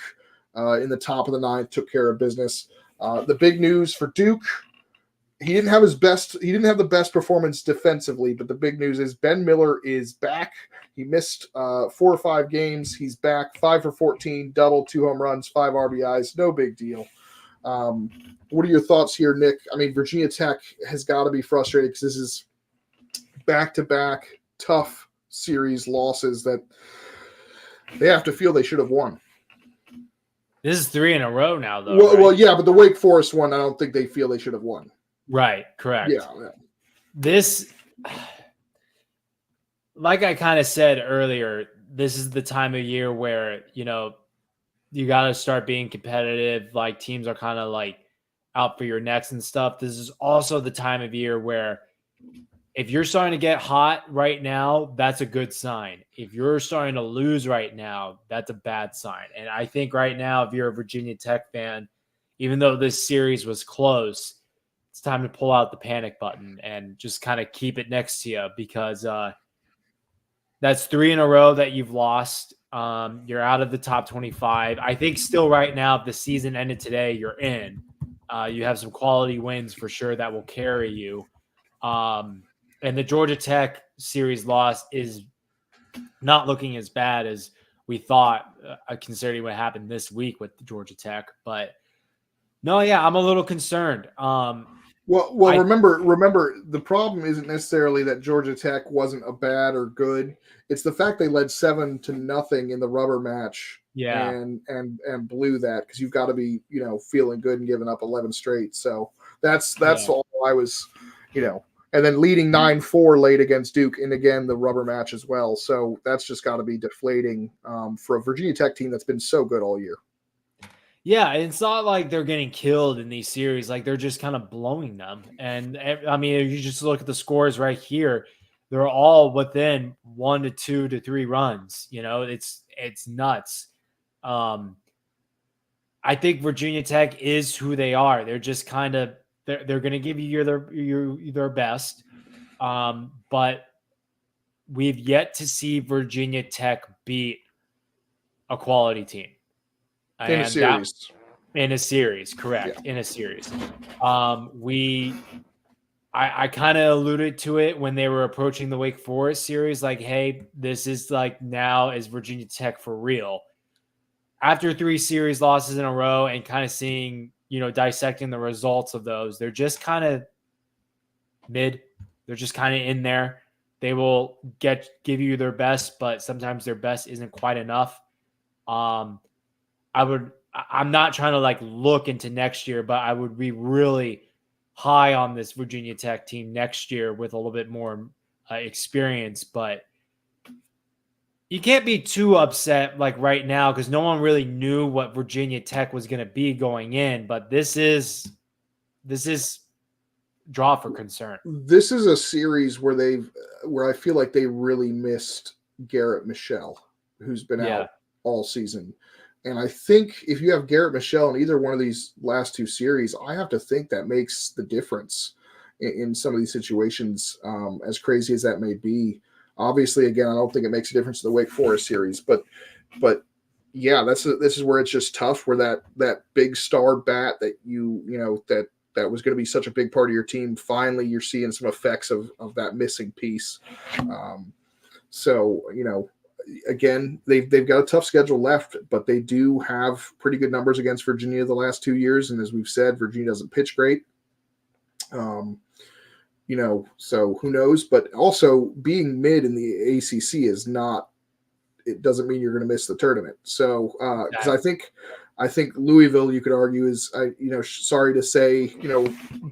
in the top of the 9th took care of business. The big news for Duke, he didn't have the best performance defensively, but the big news is Ben Miller is back. He missed 4 or 5 games. He's back, 5 for 14, double, 2 home runs, 5 RBIs. No big deal. What are your thoughts here, Nick? I mean, Virginia Tech has got to be frustrated because this is back-to-back tough series losses that they have to feel they should have won. This is 3 in a row now, though. Well, yeah, but the Wake Forest one, I don't think they feel they should have won. Right, correct. Yeah. This, like I kind of said earlier, this is the time of year where, you got to start being competitive. Like, teams are kind of like out for your necks and stuff. This is also the time of year where if you're starting to get hot right now, that's a good sign. If you're starting to lose right now, that's a bad sign. And I think right now, if you're a Virginia Tech fan, even though this series was close, it's time to pull out the panic button and just kind of keep it next to you, because that's 3 in a row that you've lost. You're out of the top 25. I think still right now, if the season ended today, you're in. You have some quality wins for sure that will carry you. And the Georgia Tech series loss is not looking as bad as we thought, considering what happened this week with Georgia Tech. But no, yeah, I'm a little concerned. Remember, the problem isn't necessarily that Georgia Tech wasn't a bad or good. It's the fact they led 7-0 in the rubber match. Yeah. And blew that, because you've got to be, feeling good and giving up 11 straight. So that's all I was, and then leading 9-4 late against Duke, and again, the rubber match as well. So that's just got to be deflating for a Virginia Tech team that's been so good all year. Yeah, it's not like they're getting killed in these series. Like, they're just kind of blowing them. And, I mean, if you just look at the scores right here, they're all within 1 to 2 to 3 runs. It's nuts. I think Virginia Tech is who they are. They're just kind of they're going to give you their best. But we've yet to see Virginia Tech beat a quality team. In a series. In a series, correct. Yeah. In a series. I kind of alluded to it when they were approaching the Wake Forest series, like, hey, this is like, now is Virginia Tech for real? After 3 series losses in a row and kind of seeing, dissecting the results of those, they're just kind of mid. They're just kind of in there. They will give you their best, but sometimes their best isn't quite enough. I'm not trying to like look into next year, but I would be really high on this Virginia Tech team next year with a little bit more experience. But you can't be too upset like right now, because no one really knew what Virginia Tech was going to be going in. But this is draw for concern. This is a series where I feel like they really missed Garrett Michelle, who's been out all season. And I think if you have Garrett Michelle in either one of these last 2 series, I have to think that makes the difference in some of these situations, as crazy as that may be. Obviously, again, I don't think it makes a difference in the Wake Forest series, but yeah, this is where it's just tough, where that big star bat that that was going to be such a big part of your team, finally you're seeing some effects of that missing piece. So, again, they've got a tough schedule left, but they do have pretty good numbers against Virginia the last 2 years. And as we've said, Virginia doesn't pitch great. So who knows? But also, being mid in the ACC it doesn't mean you're going to miss the tournament. So, because I think I think Louisville, you could argue, is, sorry to say,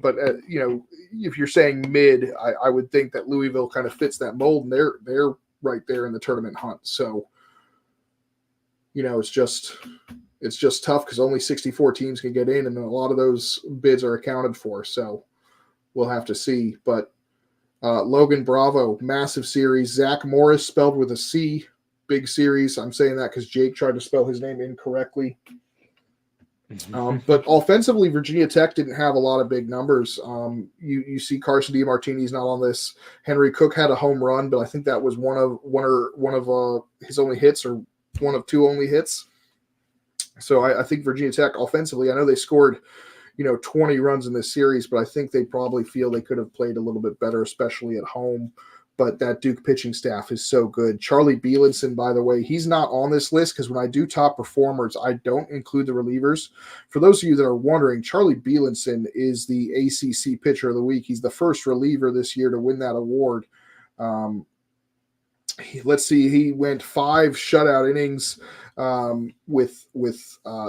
but if you're saying mid, I would think that Louisville kind of fits that mold, and they're right there in the tournament hunt. So, it's just tough because only 64 teams can get in, and a lot of those bids are accounted for. So we'll have to see. But Logan Bravo, massive series. Zach Morris, spelled with a C, big series. I'm saying that because Jake tried to spell his name incorrectly. But offensively, Virginia Tech didn't have a lot of big numbers. You see Carson DiMartini's not on this. Henry Cook had a home run, but I think that was one of his only hits, or one of two only hits. So I think Virginia Tech offensively, I know they scored 20 runs in this series, but I think they probably feel they could have played a little bit better, especially at home. But that Duke pitching staff is so good. Charlie Bielenson, by the way, he's not on this list because when I do top performers, I don't include the relievers. For those of you that are wondering, Charlie Bielenson is the ACC Pitcher of the Week. He's the first reliever this year to win that award. Let's see, he went 5 shutout innings with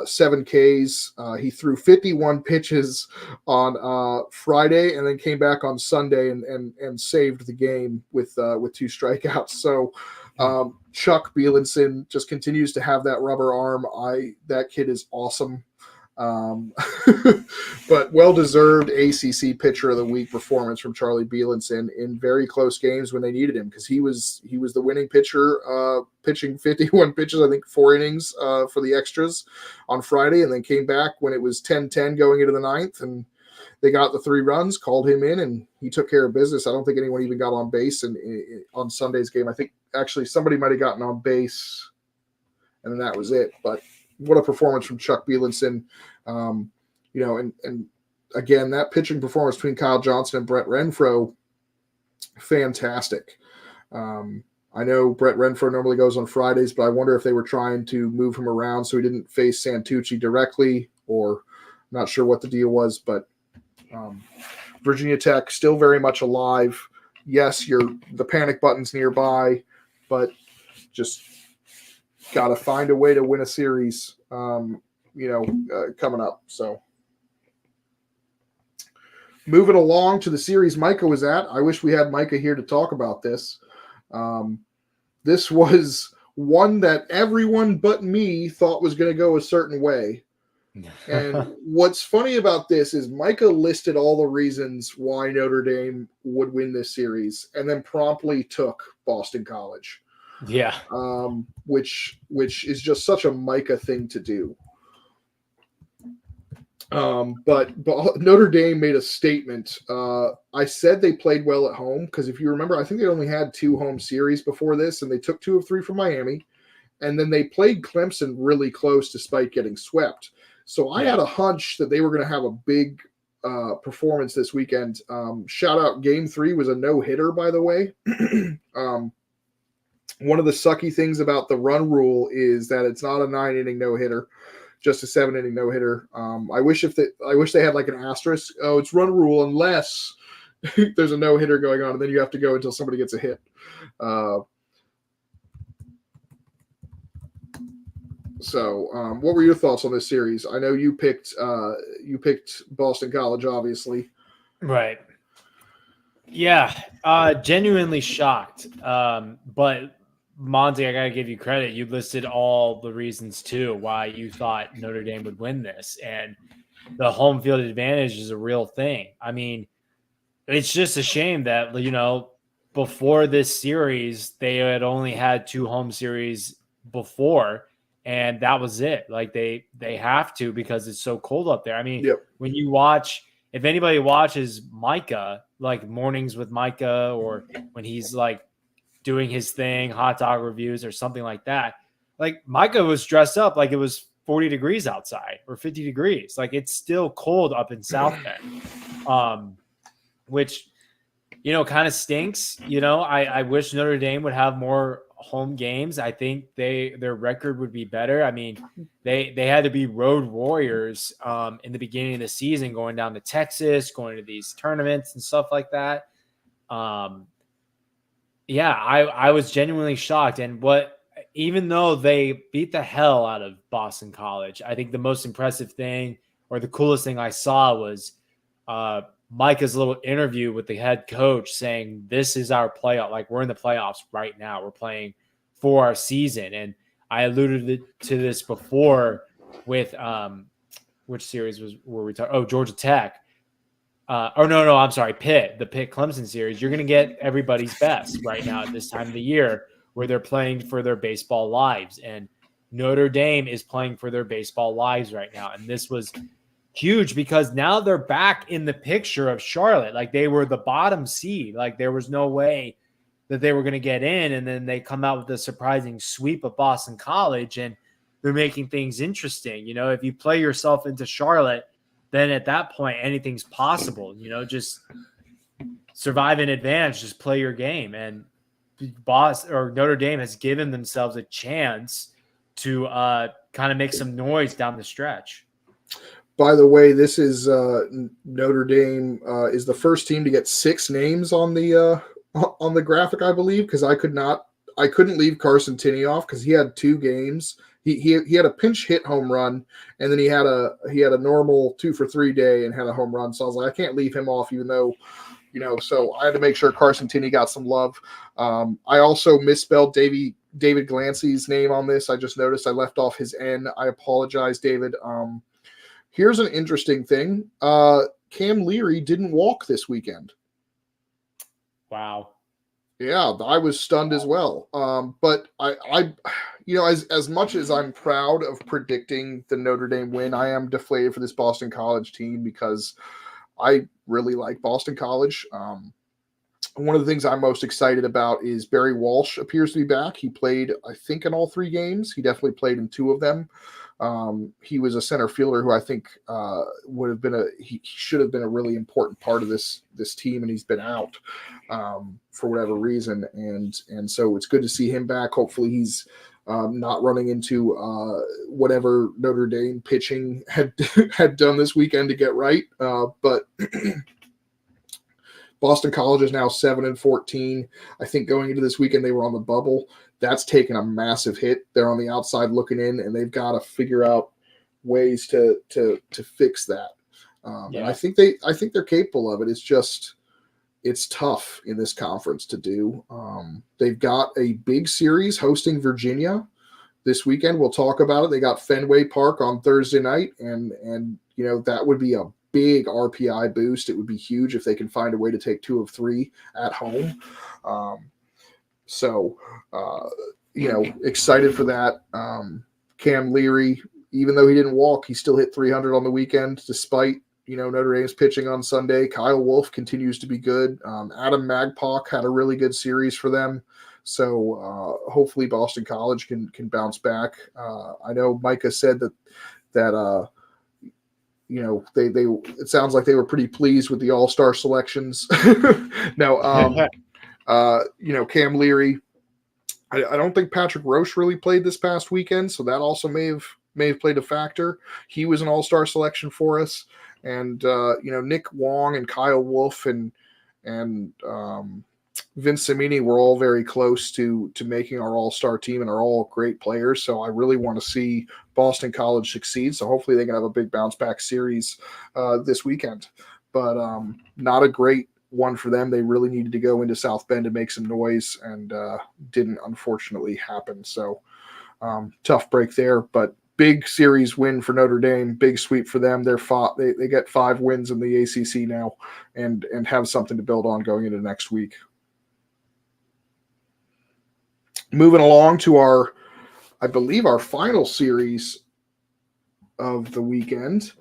7 Ks. He threw 51 pitches on Friday, and then came back on Sunday and saved the game with 2 strikeouts. So Chuck Bielenson just continues to have that rubber arm. That kid is awesome. But well-deserved ACC Pitcher of the Week performance from Charlie Bielenson in very close games when they needed him, because he was the winning pitcher, pitching 51 pitches, I think 4 innings for the extras on Friday, and then came back when it was 10-10 going into the 9th, and they got the 3 runs, called him in, and he took care of business. I don't think anyone even got on base on Sunday's game. I think actually somebody might have gotten on base, and then that was it. But what a performance from Chuck Bielenson. And again, that pitching performance between Kyle Johnson and Brett Renfroe, fantastic. I know Brett Renfroe normally goes on Fridays, but I wonder if they were trying to move him around so he didn't face Santucci directly, or not sure what the deal was. But Virginia Tech still very much alive. Yes, the panic button's nearby, but just got to find a way to win a series, coming up. So moving along to the series Micah was at. I wish we had Micah here to talk about this. This was one that everyone but me thought was going to go a certain way. And what's funny about this is Micah listed all the reasons why Notre Dame would win this series, and then promptly took Boston College. Yeah. Which is just such a Micah thing to do. But Notre Dame made a statement. I said they played well at home because if you remember, I think they only had 2 home series before this, and they took 2 of 3 from Miami, and then they played Clemson really close despite getting swept. So I had a hunch that they were going to have a big performance this weekend. Shout out, Game 3 was a no-hitter, by the way. One of the sucky things about the run rule is that it's not a 9-inning no-hitter, just a 7-inning no-hitter. I wish they had like an asterisk. Oh, it's run rule unless there's a no-hitter going on, and then you have to go until somebody gets a hit. So what were your thoughts on this series? I know you picked Boston College, obviously. Right. Yeah. Genuinely shocked. But Monty, I got to give you credit. You listed all the reasons too why you thought Notre Dame would win this, and the home field advantage is a real thing. I mean, it's just a shame that, before this series, they had only had 2 home series before, and that was it. Like they have to, because it's so cold up there. I mean, When you watch, if anybody watches Micah, like Mornings with Micah, or when he's like doing his thing, hot dog reviews or something like that, like Micah was dressed up like it was 40 degrees outside or 50 degrees. Like it's still cold up in South Bend, which, kind of stinks. I wish Notre Dame would have more home games. I think their record would be better. I mean, they had to be road warriors in the beginning of the season, going down to Texas, going to these tournaments and stuff like that. I was genuinely shocked. And what even though they beat the hell out of Boston College, I think the most impressive thing or the coolest thing I saw was Micah's little interview with the head coach saying, this is our playoff. Like, we're in the playoffs right now. We're playing for our season. And I alluded to this before with which series were we talking? Oh, Georgia Tech. I'm sorry, Pitt, the Pitt Clemson series. You're going to get everybody's best right now at this time of the year where they're playing for their baseball lives. And Notre Dame is playing for their baseball lives right now. And this was huge because now they're back in the picture of Charlotte. Like, they were the bottom seed. Like, there was no way that they were going to get in. And then they come out with a surprising sweep of Boston College, and they're making things interesting. You know, if you play yourself into Charlotte, then at that point, anything's possible. You know, just survive in advance, just play your game. And Notre Dame has given themselves a chance to kind of make some noise down the stretch. By the way, this is Notre Dame is the first team to get 6 names on the graphic, I believe, because I couldn't leave Carson Tinney off because he had 2 games. He had a pinch hit home run, and then he had a normal 2-for-3 day and had a home run. So I was like, I can't leave him off, even though, you know. So I had to make sure Carson Tinney got some love. I also misspelled David Glancy's name on this. I just noticed I left off his N. I apologize, David. Here's an interesting thing. Cam Leary didn't walk this weekend. Wow. Yeah, I was stunned as well. But I you know, as much as I'm proud of predicting the Notre Dame win, I am deflated for this Boston College team because I really like Boston College. One of the things I'm most excited about is Barry Walsh appears to be back. He played, I think, in all 3 games. He definitely played in 2 of them. He was a center fielder who I think he should have been a really important part of this team, and he's been out for whatever reason. And so it's good to see him back. Hopefully he's not running into whatever Notre Dame pitching had done this weekend to get right. But Boston College is now 7-14. I think going into this weekend they were on the bubble. That's taken a massive hit. They're on the outside looking in, and they've got to figure out ways to fix that. And I think they're capable of it. It's just it's tough in this conference to do. They've got a big series hosting Virginia this weekend. We'll talk about it. They got Fenway Park on Thursday night, and you know that would be a big RPI boost. It would be huge if they can find a way to take 2 of 3 at home. You know, excited for that. Cam Leary, even though he didn't walk, he still hit 300 on the weekend, despite, you know, Notre Dame's pitching on Sunday. Kyle Wolf continues to be good. Adam Magpock had a really good series for them. So hopefully Boston College can bounce back. I know Micah said that you know, they it sounds like they were pretty pleased with the all-star selections. No, you know, Cam Leary, I don't think Patrick Roche really played this past weekend, so that also may have played a factor. He was an all-star selection for us. And you know, Nick Wong and Kyle Wolf and Vince Cimini were all very close to making our all-star team and are all great players. So I really want to see Boston College succeed. So hopefully they can have a big bounce back series this weekend. But not a great one for them. They really needed to go into South Bend to make some noise, and didn't unfortunately happen. So tough break there, but big series win for Notre Dame, big sweep for them. They get 5 wins in the ACC now, and have something to build on going into next week. Moving along to I believe our final series of the weekend,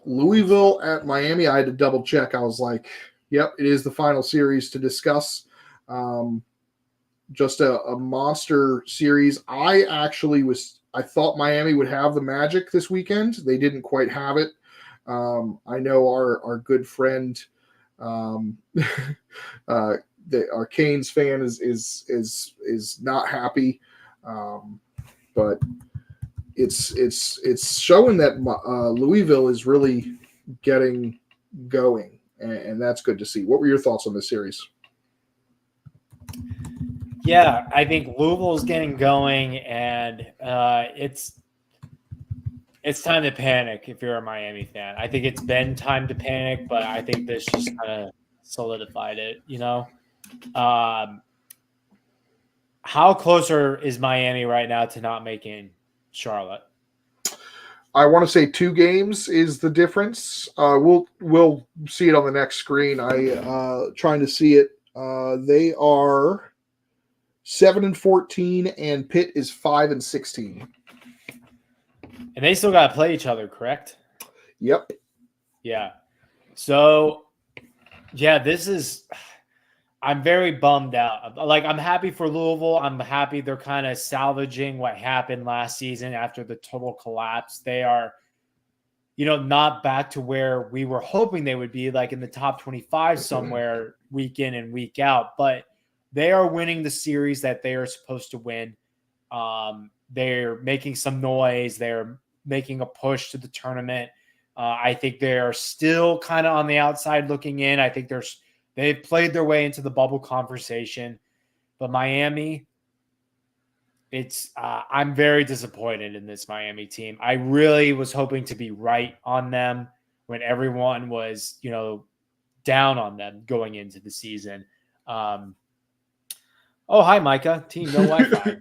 Louisville at Miami. I had to double check. I was like, yep, it is the final series to discuss. Just a monster series. I thought Miami would have the magic this weekend. They didn't quite have it. I know our good friend, our Canes fan is not happy, but it's showing that Louisville is really getting going, and that's good to see. What were your thoughts on this series? Yeah, I think Louisville's getting going, and it's time to panic if you're a Miami fan. I think it's been time to panic, but I think this just kind of solidified it, How closer is Miami right now to not making Charlotte? I want to say 2 games is the difference. We'll see it on the next screen. Trying to see it. They are 7-14, and Pitt is 5-16. And they still got to play each other, correct? Yep. Yeah. So, yeah, I'm very bummed out. Like, I'm happy for Louisville. I'm happy they're kind of salvaging what happened last season after the total collapse. They are, not back to where we were hoping they would be, like in the top 25 somewhere week in and week out. But they are winning the series that they are supposed to win. They're making some noise. They're making a push to the tournament. I think they're still kind of on the outside looking in. I think they've played their way into the bubble conversation. But Miami, I'm very disappointed in this Miami team. I really was hoping to be right on them when everyone was, down on them going into the season. Oh, hi, Micah. Team No Wi-Fi.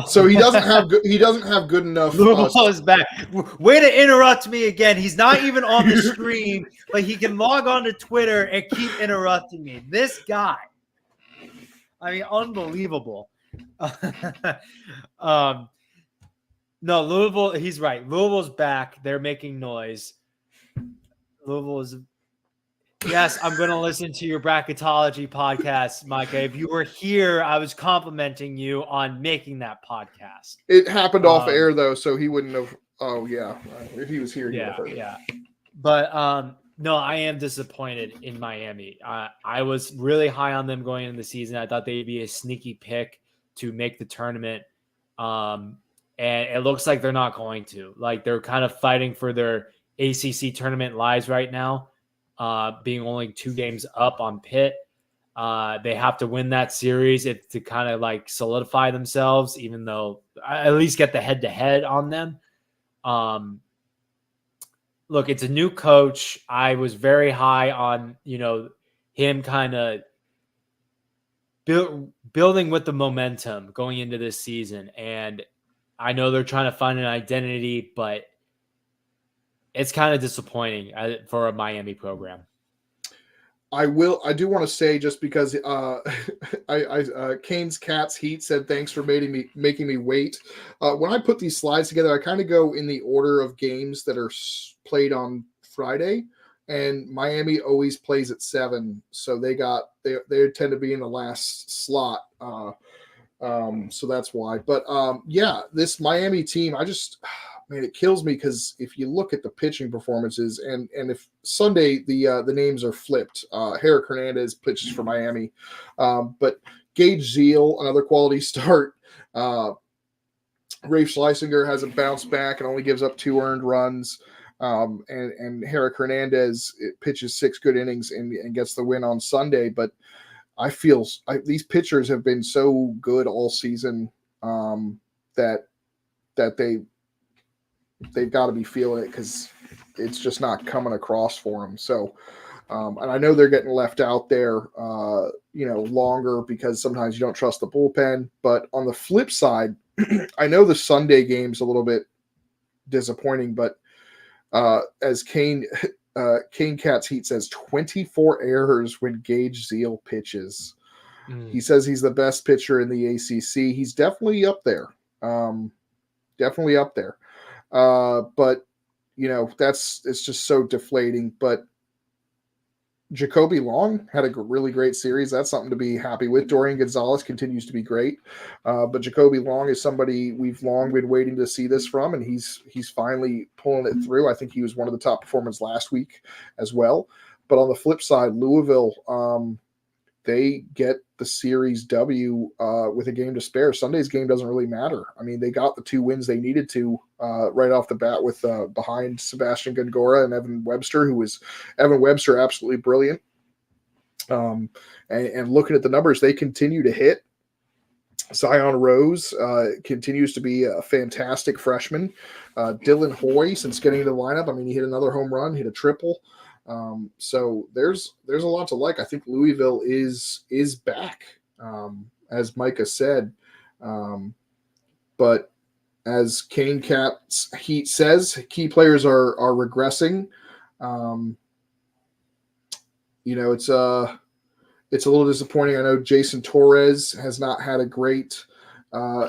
So he doesn't have good enough. Louisville is back. Way to interrupt me again. He's not even on the stream, but he can log on to Twitter and keep interrupting me. This guy. I mean, unbelievable. No, Louisville. He's right. Louisville's back. They're making noise. Louisville is. Yes, I'm going to listen to your bracketology podcast, Micah. If you were here, I was complimenting you on making that podcast. It happened off air, though, so he wouldn't have. Oh, yeah. If he was here, he would have heard it. Yeah. But, no, I am disappointed in Miami. I was really high on them going into the season. I thought they'd be a sneaky pick to make the tournament. And it looks like they're not going to. Like, they're kind of fighting for their ACC tournament lives right now. Being only 2 games up on Pitt. They have to win that series to kind of like solidify themselves, even though at least get the head-to-head on them. Look, it's a new coach. I was very high on, him kind of building with the momentum going into this season. And I know they're trying to find an identity, but it's kind of disappointing for a Miami program. I do want to say, just because Kane's Cats Heat said thanks for making me wait. When I put these slides together, I kind of go in the order of games that are played on Friday, and Miami always plays at 7, so they tend to be in the last slot. So that's why. But yeah, this Miami team, man, it kills me because if you look at the pitching performances, and if Sunday the names are flipped, Herrick Hernandez pitches for Miami, but Gage Zeal, another quality start. Rafe Schlesinger has a bounce back and only gives up 2 earned runs. And Herrick Hernandez pitches 6 good innings and gets the win on Sunday. But I feel these pitchers have been so good all season that they've got to be feeling it, because it's just not coming across for them. So, and I know they're getting left out there, longer, because sometimes you don't trust the bullpen. But on the flip side, I know the Sunday game's a little bit disappointing, but as Kane Cats Heat says, 24 errors when Gage Zeal pitches. He says he's the best pitcher in the ACC. He's definitely up there. Definitely up there. But it's just so deflating. But Jacoby Long had a really great series. That's something to be happy with. Dorian Gonzalez continues to be great. But Jacoby Long is somebody we've long been waiting to see this from, and he's finally pulling it through. I think he was one of the top performers last week as well. But on the flip side, Louisville, they get the series W with a game to spare. Sunday's game doesn't really matter. I mean, they got the 2 wins they needed to right off the bat with behind Sebastian Gongora and Evan Webster, absolutely brilliant. And looking at the numbers, they continue to hit. Zion Rose continues to be a fantastic freshman. Dylan Hoy, since getting into the lineup, I mean, he hit another home run, hit a triple. So there's a lot to like. I think Louisville is back, as Micah said. But as Kane Cap's Heat says, key players are regressing. It's a little disappointing. I know Jason Torres has not had a great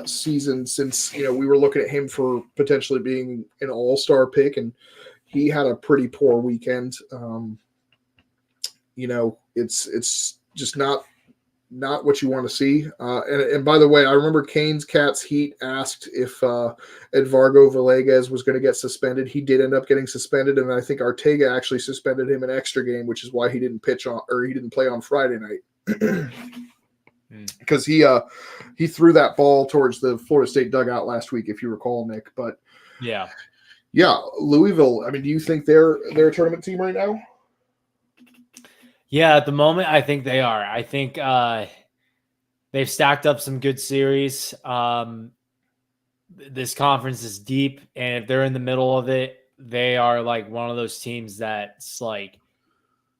season since, we were looking at him for potentially being an all-star pick, and he had a pretty poor weekend. It's just not what you want to see. And by the way, I remember Kane's Cats Heat asked if Edvardo Villegas was going to get suspended. He did end up getting suspended, and I think Ortega actually suspended him an extra game, which is why he didn't play on Friday night. Because he threw that ball towards the Florida State dugout last week, if you recall, Nick. But yeah, Louisville. I mean, do you think they're a tournament team right now? Yeah, at the moment, I think they are. I think they've stacked up some good series. This conference is deep, and if they're in the middle of it, they are like one of those teams that's like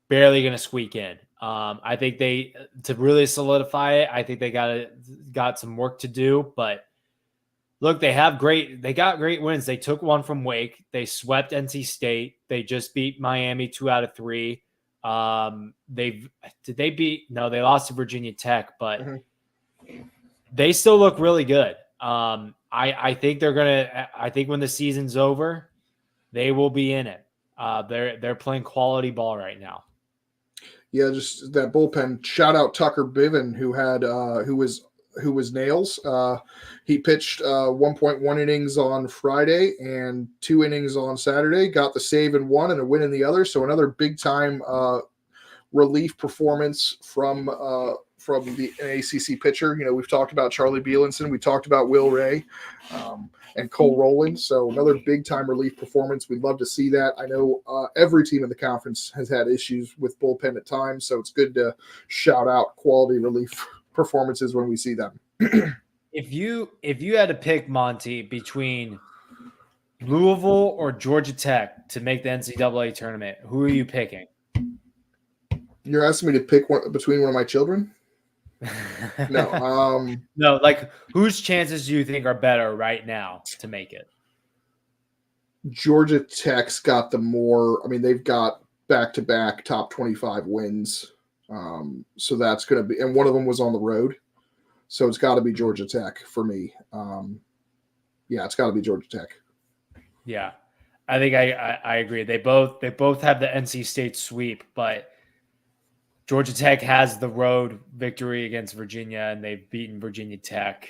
barely going to squeak in. I think to really solidify it, I think they got some work to do. But look, they got great wins. They took one from Wake. They swept NC State. They just beat Miami 2 out of 3. They lost to Virginia Tech, but they still look really good. I think I think when the season's over, they will be in it. They're playing quality ball right now. Yeah, just that bullpen. Shout out Tucker Biven, who was nails. He pitched 1.1 innings on Friday and 2 innings on Saturday. Got the save in one and a win in the other. So another big time relief performance from the ACC pitcher. We've talked about Charlie Bielenson. We talked about Will Ray and Cole Rowland. So another big time relief performance. We'd love to see that. I know every team in the conference has had issues with bullpen at times, so it's good to shout out quality relief performances when we see them. If you had to pick, Monty, between Louisville or Georgia Tech to make the NCAA tournament, who are you picking? You're asking me to pick between one of my children? No. No, like whose chances do you think are better right now to make it? Georgia Tech's got the more. I mean, they've got back-to-back top 25 wins. So that's going to be, and one of them was on the road. So it's got to be Georgia Tech for me. It's got to be Georgia Tech. Yeah, I think I agree. They both have the NC State sweep, but Georgia Tech has the road victory against Virginia, and they've beaten Virginia Tech.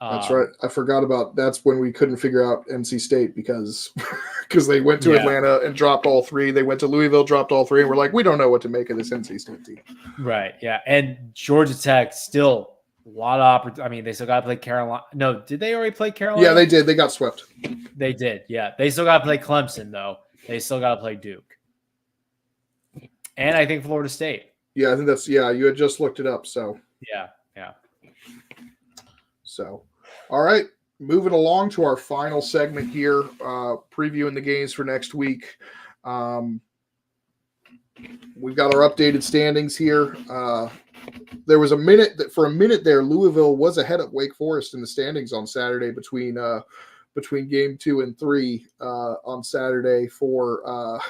That's right. I forgot about that's when we couldn't figure out NC State because they went to Atlanta and dropped all 3. They went to Louisville, dropped all 3, and we're like, we don't know what to make of this NC State team. Right. Yeah, and Georgia Tech still a lot of opportunity. I mean, they still got to play Carolina. No, did they already play Carolina? Yeah, they did. They got swept. They did. Yeah, they still got to play Clemson though. They still got to play Duke, and I think Florida State. Yeah, I think that's you had just looked it up. So yeah. So, all right, moving along to our final segment here, previewing the games for next week. We've got our updated standings here. There was a minute there, Louisville was ahead of Wake Forest in the standings on Saturday between game 2 and 3 on Saturday for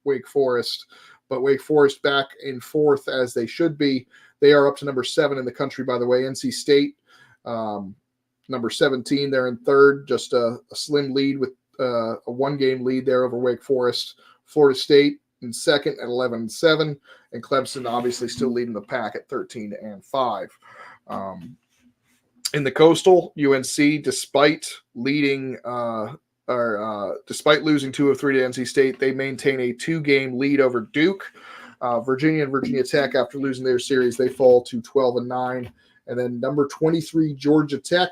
Wake Forest. But Wake Forest back in 4th as they should be. They are up to number 7 in the country, by the way. NC State, number 17, they're in 3rd, just a slim lead with a 1-game lead there over Wake Forest. Florida State in 2nd at 11-7, and Clemson obviously still leading the pack at 13-5. In the Coastal, UNC, despite losing 2 of 3 to NC State, they maintain a 2-game lead over Duke. Virginia and Virginia Tech, after losing their series, they fall to 12-9. And then number 23, Georgia Tech,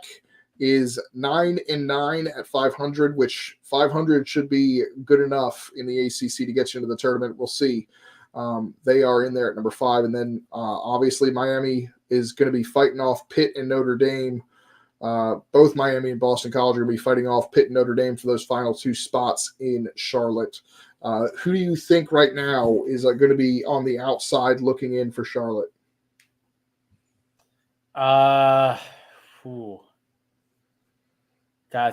is 9-9 at 500, which 500 should be good enough in the ACC to get you into the tournament. We'll see. They are in there at number 5. And then obviously Miami is going to be fighting off Pitt and Notre Dame. Both Miami and Boston College are going to be fighting off Pitt and Notre Dame for those final 2 spots in Charlotte. Who do you think right now is going to be on the outside looking in for Charlotte? God,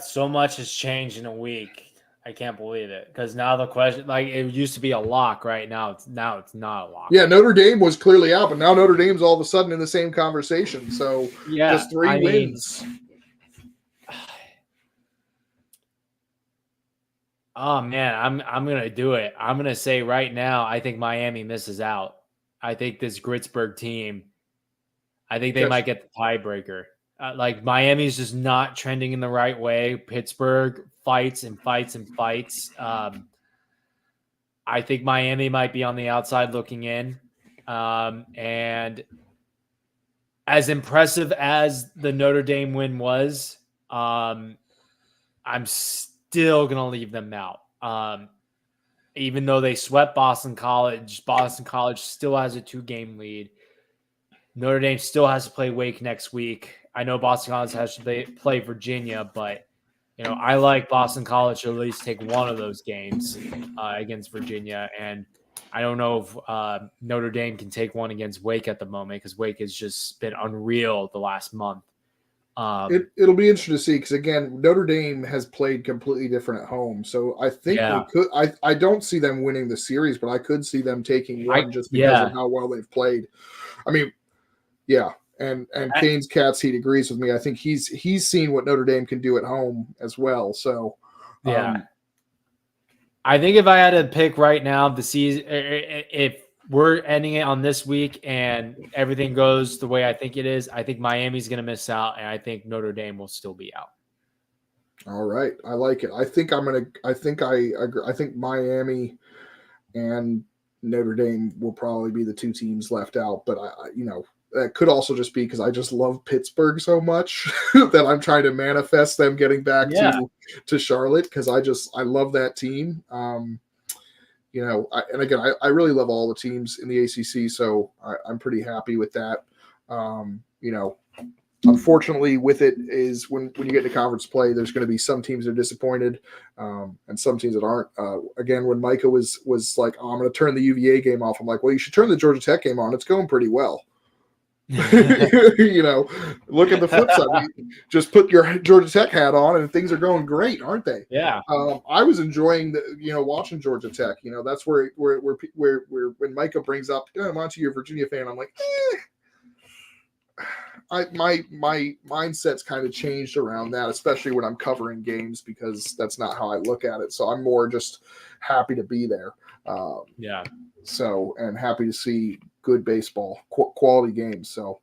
so much has changed in a week. I can't believe it, because now the question, like, it used to be a lock, right? Now it's not a lock. Yeah, Notre Dame was clearly out, but now Notre Dame's all of a sudden in the same conversation. So just 3 wins. Oh man, I'm gonna do it. I'm gonna say right now, I think Miami misses out. I think this Gritzberg team, I think they might get the tiebreaker. Like, Miami's just not trending in the right way. Pittsburgh fights and fights and fights. I think Miami might be on the outside looking in. And as impressive as the Notre Dame win was, I'm still going to leave them out. Even though they swept Boston College still has a 2-game lead. Notre Dame still has to play Wake next week. I know Boston College has to play Virginia, but I like Boston College to at least take one of those games against Virginia. And I don't know if Notre Dame can take one against Wake at the moment, because Wake has just been unreal the last month. It'll be interesting to see, because again, Notre Dame has played completely different at home. So I think they could. I don't see them winning the series, but I could see them taking one just because of how well they've played. I mean, yeah. And Kane's Cat Seat agrees with me. I think he's seen what Notre Dame can do at home as well. So I think if I had to pick right now the season, if we're ending it on this week and everything goes the way I think it is, I think Miami's going to miss out, and I think Notre Dame will still be out. All right, I like it. I think I agree. I think Miami and Notre Dame will probably be the 2 teams left out, but that could also just be because I just love Pittsburgh so much that I'm trying to manifest them getting back to Charlotte, because I love that team. And again, I really love all the teams in the ACC, so I'm pretty happy with that. Unfortunately, with it is when you get to conference play, there's going to be some teams that are disappointed, and some teams that aren't. Again, when Micah was like, "Oh, I'm going to turn the UVA game off," I'm like, "Well, you should turn the Georgia Tech game on. It's going pretty well." Look at the flip side. Just put your Georgia Tech hat on, and things are going great, aren't they? Yeah. I was enjoying watching Georgia Tech. That's where when Micah brings up, Monty, you're a Virginia fan, I'm like, my mindset's kind of changed around that, especially when I'm covering games, because that's not how I look at it. So I'm more just happy to be there. So, and happy to see good baseball, quality games. So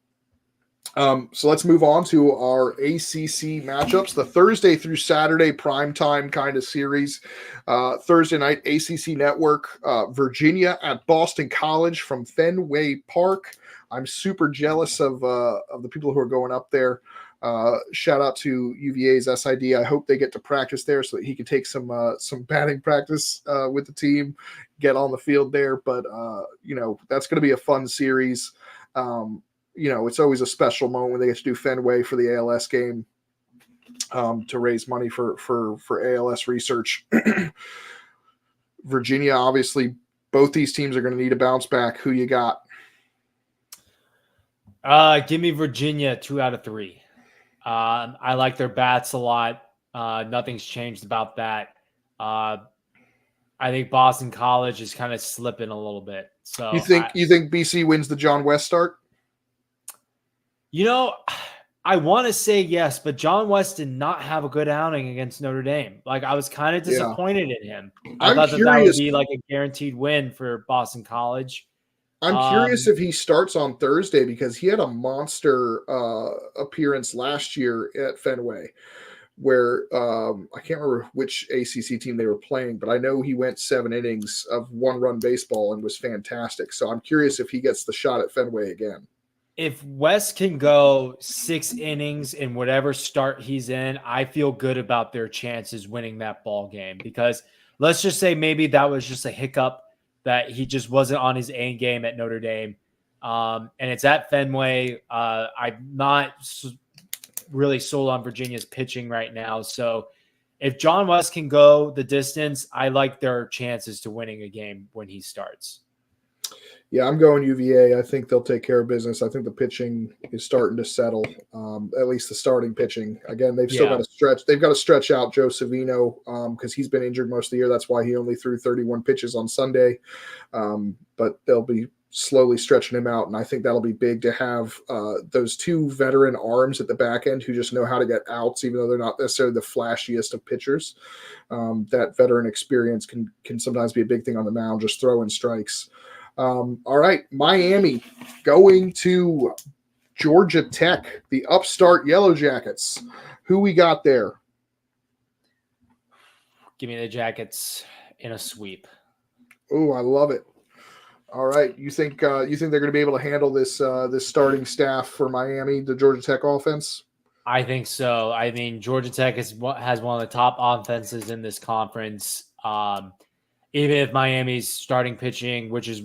let's move on to our ACC matchups, the Thursday through Saturday primetime kind of series. Thursday night, ACC Network, Virginia at Boston College from Fenway Park. I'm super jealous of the people who are going up there. Shout out to UVA's SID. I hope they get to practice there so that he can take some batting practice with the team, get on the field there. But that's going to be a fun series. It's always a special moment when they get to do Fenway for the ALS game, to raise money for ALS research. Virginia, obviously, both these teams are going to need a bounce back. Who you got? Give me Virginia 2 out of 3. I like their bats a lot. Nothing's changed about that. I think Boston College is kind of slipping a little bit. So you think BC wins the John West start? I want to say yes, but John West did not have a good outing against Notre Dame. Like, I was kind of disappointed in him. I thought that would be like a guaranteed win for Boston College. I'm curious if he starts on Thursday, because he had a monster appearance last year at Fenway, where I can't remember which ACC team they were playing, but I know he went 7 innings of 1-run baseball and was fantastic. So I'm curious if he gets the shot at Fenway again. If West can go 6 innings in whatever start he's in, I feel good about their chances winning that ball game, because let's just say maybe that was just a hiccup that he just wasn't on his A game at Notre Dame. And it's at Fenway. I'm not really sold on Virginia's pitching right now. So if John West can go the distance, I like their chances to winning a game when he starts. Yeah, I'm going UVA. I think they'll take care of business. I think the pitching is starting to settle, at least the starting pitching. Again, they've still got to stretch. They've got to stretch out Joe Savino because he's been injured most of the year. That's why he only threw 31 pitches on Sunday. But they'll be slowly stretching him out, and I think that'll be big to have those two veteran arms at the back end who just know how to get outs, even though they're not necessarily the flashiest of pitchers. That veteran experience can sometimes be a big thing on the mound, just throwing strikes. All right, Miami going to Georgia Tech, the upstart Yellow Jackets. Who we got there? Give me the Jackets in a sweep. Oh, I love it. All right, you think they're going to be able to handle this starting staff for Miami, the Georgia Tech offense? I think so. I mean, Georgia Tech has one of the top offenses in this conference. Even if Miami's starting pitching, which is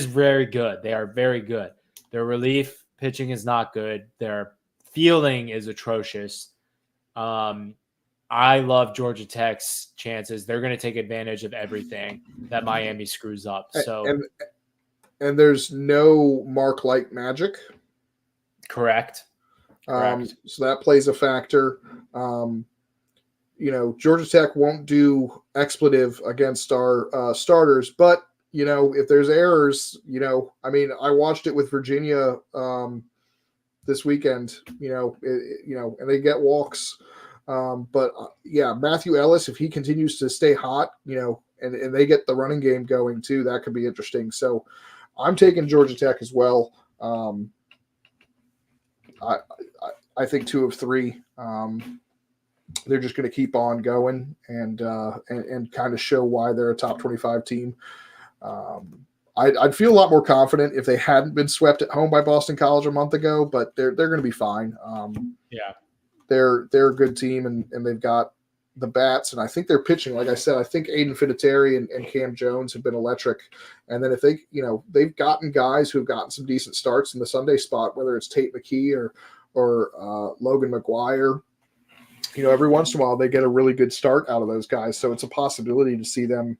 very good, they are very good. Their relief pitching is not good. Their fielding is atrocious. I love Georgia Tech's chances. They're going to take advantage of everything that Miami screws up. So, and there's no Mark Light magic. Correct. So that plays a factor. Georgia Tech won't do expletive against our starters, but if there's errors, I watched it with Virginia this weekend, and they get walks. But Matthew Ellis, if he continues to stay hot, and they get the running game going too, that could be interesting. So I'm taking Georgia Tech as well. I think 2 of 3. They're just going to keep on going and kind of show why they're a top 25 team. I'd feel a lot more confident if they hadn't been swept at home by Boston College a month ago, but they're going to be fine. They're a good team and they've got the bats, and I think they're pitching. Like I said, I think Aiden Finateri and Cam Jones have been electric. And then if they've gotten guys who have gotten some decent starts in the Sunday spot, whether it's Tate McKee or Logan McGuire. Every once in a while they get a really good start out of those guys. So it's a possibility to see them,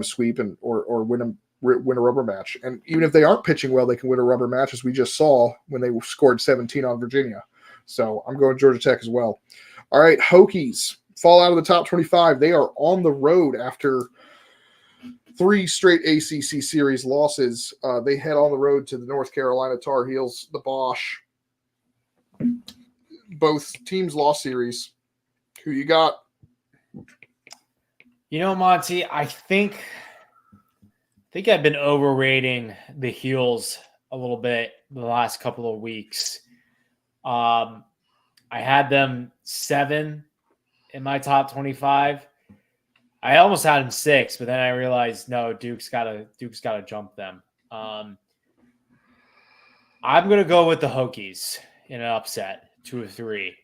sweep or win a rubber match. And even if they aren't pitching well, they can win a rubber match, as we just saw when they scored 17 on Virginia. So I'm going Georgia Tech as well. All right, Hokies fall out of the top 25. They are on the road after 3 straight ACC series losses. They head on the road to the North Carolina Tar Heels, the Bosch. Both teams lost series. Who you got? Monty, I think I've been overrating the Heels a little bit the last couple of weeks. I had them 7 in my top 25. I almost had them 6, but then I realized no, Duke's got to jump them. I'm going to go with the Hokies in an upset, 2 of 3.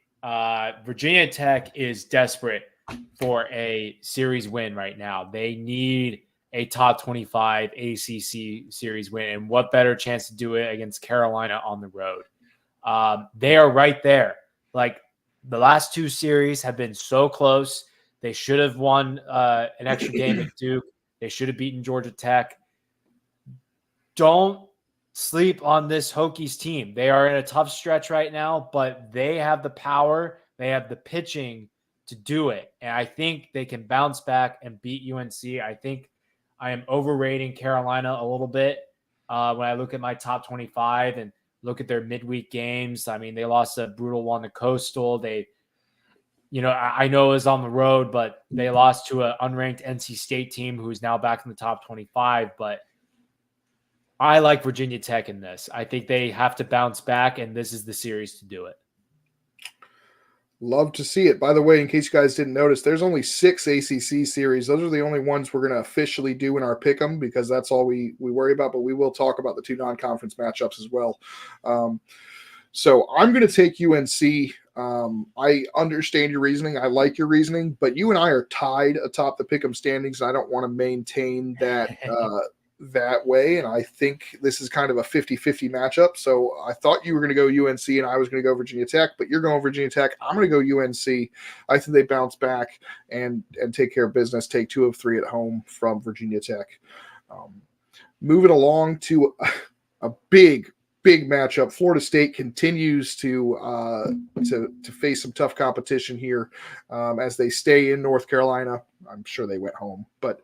Virginia Tech is desperate for a series win right now. They need a top 25 ACC series win, and what better chance to do it against Carolina on the road? They are right there. Like, the last 2 series have been so close. They should have won an extra game at Duke. They should have beaten Georgia Tech. Don't sleep on this Hokies team. They are in a tough stretch right now, but they have the power. They have the pitching to do it. And I think they can bounce back and beat UNC. I think I am overrating Carolina a little bit when I look at my top 25 and look at their midweek games. I mean, they lost a brutal one to Coastal. They, I know it was on the road, but they lost to an unranked NC State team who's now back in the top 25. But I like Virginia Tech in this. I think they have to bounce back, and this is the series to do it. Love to see it. By the way, in case you guys didn't notice, there's only 6 ACC series. Those are the only ones we're going to officially do in our pick'em because that's all we worry about. But we will talk about the 2 non-conference matchups as well. So I'm going to take UNC I understand your reasoning. I like your reasoning, but you and I are tied atop the pick'em standings. And I don't want to maintain that that way. And I think this is kind of a 50-50 matchup. So I thought you were going to go UNC and I was going to go Virginia Tech, but you're going Virginia Tech. I'm going to go UNC. I think they bounce back and take care of business, take 2 of 3 at home from Virginia Tech. Moving along to a big matchup. Florida State continues to face some tough competition here as they stay in North Carolina. I'm sure they went home, but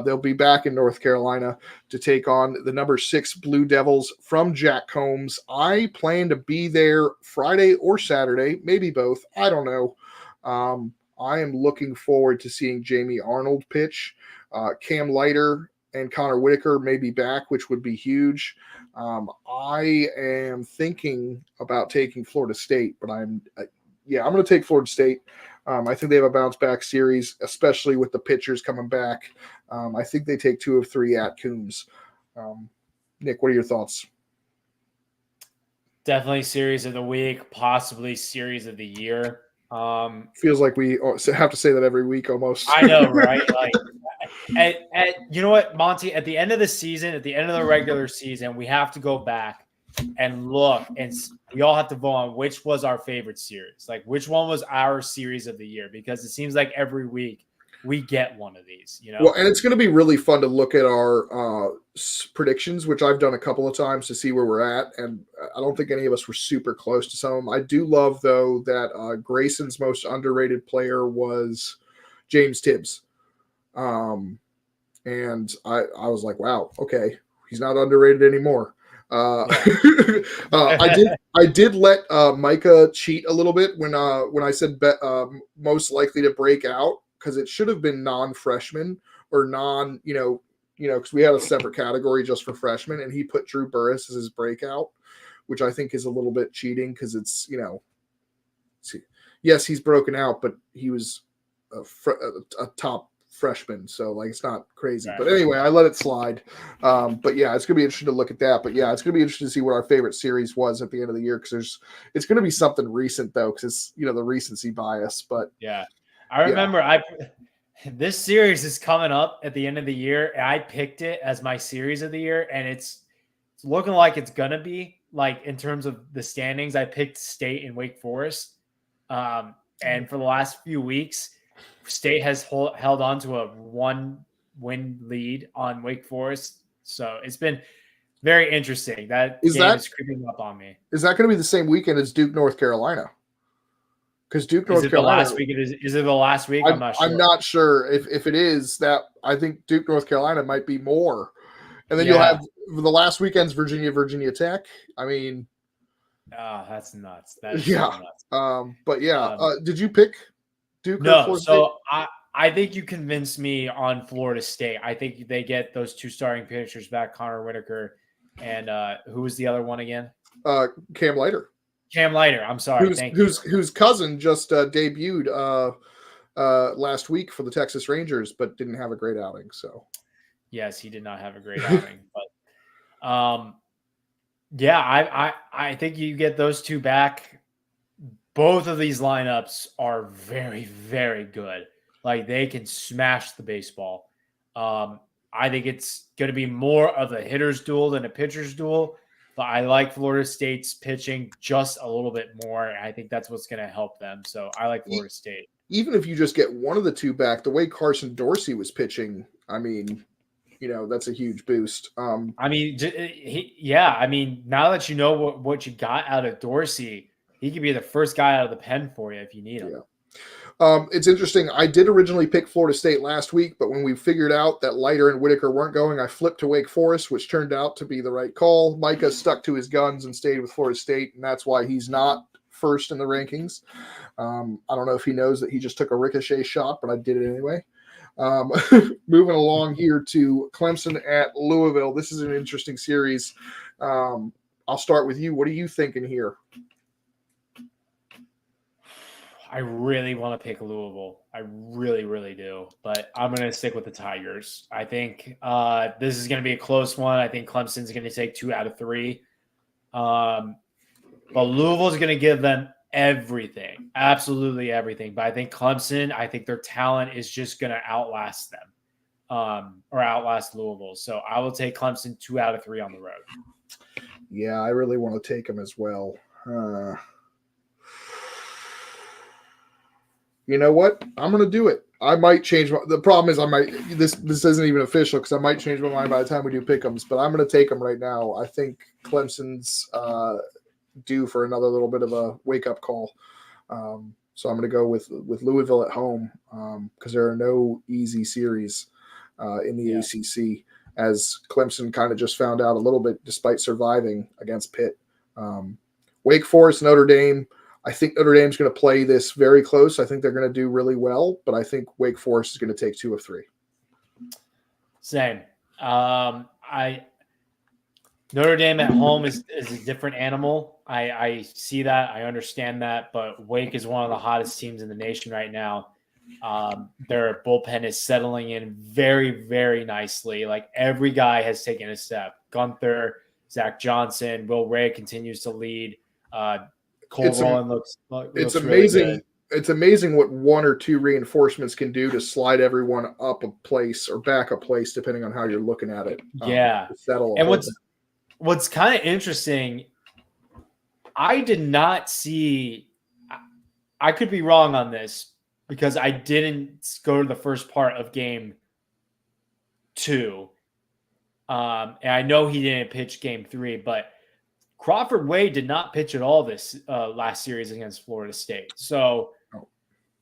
they'll be back in North Carolina to take on the number 6 Blue Devils from Jack Combs. I plan to be there Friday or Saturday, maybe both. I don't know. I am looking forward to seeing Jamie Arnold pitch. Cam Leiter and Connor Whitaker may be back, which would be huge. I am thinking about taking Florida State, but I'm going to take Florida State. I think they have a bounce back series, especially with the pitchers coming back. I think they take 2 of 3 at Coombs. Nick, what are your thoughts? Definitely series of the week, possibly series of the year. Feels like we have to say that every week almost. I know, right? Like, you know what, Monty? At the end of the season, at the end of the regular season, we have to go back and look, and we all have to vote on which was our favorite series. Like, which one was our series of the year? Because it seems like every week we get one of these. You know. Well, and it's going to be really fun to look at our predictions, which I've done a couple of times to see where we're at, and I don't think any of us were super close to some of them. I do love, though, that Grayson's most underrated player was James Tibbs. And I was like, wow, okay, he's not underrated anymore. I did let Micah cheat a little bit when I said most likely to break out, because it should have been non-freshman or non, because we had a separate category just for freshmen, and he put Drew Burris as his breakout, which I think is a little bit cheating because it's, yes, he's broken out, but he was a top freshman, so like it's not crazy. But anyway, I let it slide. But yeah, it's gonna be interesting to look at that. But yeah, it's gonna be interesting to see what our favorite series was at the end of the year, because it's gonna be something recent though, because it's the recency bias. But yeah, I remember this series is coming up at the end of the year, and I picked it as my series of the year, and it's looking like it's gonna be like, in terms of the standings, I picked State and Wake Forest, and for the last few weeks, State has held on to a 1-win lead on Wake Forest. So it's been very interesting. That game is creeping up on me. Is that going to be the same weekend as Duke, North Carolina? Because Duke, North Carolina. Is it the last week? I'm not sure. I'm not sure. If it is, that I think Duke, North Carolina might be more. And then you'll have the last weekend's Virginia Tech. I mean. That's nuts. That's nuts. But yeah, did you pick Duke? No, so I think you convinced me on Florida State. I think they get those 2 starting pitchers back, Connor Whitaker, and who was the other one again? Cam Leiter. Cam Leiter. I'm sorry. Whose cousin just debuted last week for the Texas Rangers, but didn't have a great outing. So yes, he did not have a great outing, but yeah, I think you get those 2 back. Both of these lineups are very, very good. Like, they can smash the baseball. I think it's going to be more of a hitter's duel than a pitcher's duel, but I like Florida State's pitching just a little bit more. I think that's what's going to help them. So I like Florida State. Even if you just get one of the 2 back, the way Carson Dorsey was pitching, I mean, that's a huge boost. now that you know what you got out of Dorsey, he could be the first guy out of the pen for you if you need him. Yeah. It's interesting. I did originally pick Florida State last week, but when we figured out that Leiter and Whitaker weren't going, I flipped to Wake Forest, which turned out to be the right call. Micah stuck to his guns and stayed with Florida State, and that's why he's not first in the rankings. I don't know if he knows that he just took a ricochet shot, but I did it anyway. Moving along here to Clemson at Louisville. This is an interesting series. I'll start with you. What are you thinking here? I really want to pick Louisville. I really, really do. But I'm going to stick with the Tigers. I think this is going to be a close one. I think Clemson's going to take 2 out of 3. But Louisville is going to give them everything, absolutely everything. But I think Clemson, I think their talent is just going to outlast them, or outlast Louisville. So I will take Clemson 2 out of 3 on the road. Yeah, I really want to take them as well. You know what? I'm going to do it. I might change. The problem is this isn't even official because I might change my mind by the time we do pick'ems, but I'm going to take them right now. I think Clemson's due for another little bit of a wake-up call. So I'm going to go with Louisville at home because there are no easy series in the ACC, as Clemson kind of just found out a little bit despite surviving against Pitt. Wake Forest, Notre Dame. I think Notre Dame's going to play this very close. I think they're going to do really well, but I think Wake Forest is going to take 2 of 3. Same. Notre Dame at home is a different animal. I see that. I understand that. But Wake is one of the hottest teams in the nation right now. Their bullpen is settling in very, very nicely. Like every guy has taken a step. Gunther, Zach Johnson, Will Ray continues to lead. Cole Rowland looks amazing. Really good. It's amazing what 1 or 2 reinforcements can do to slide everyone up a place or back a place, depending on how you're looking at it. And what's kind of interesting, I did not see. I could be wrong on this because I didn't go to the first part of game 2, and I know he didn't pitch game 3, but Crawford Wade did not pitch at all this last series against Florida State. So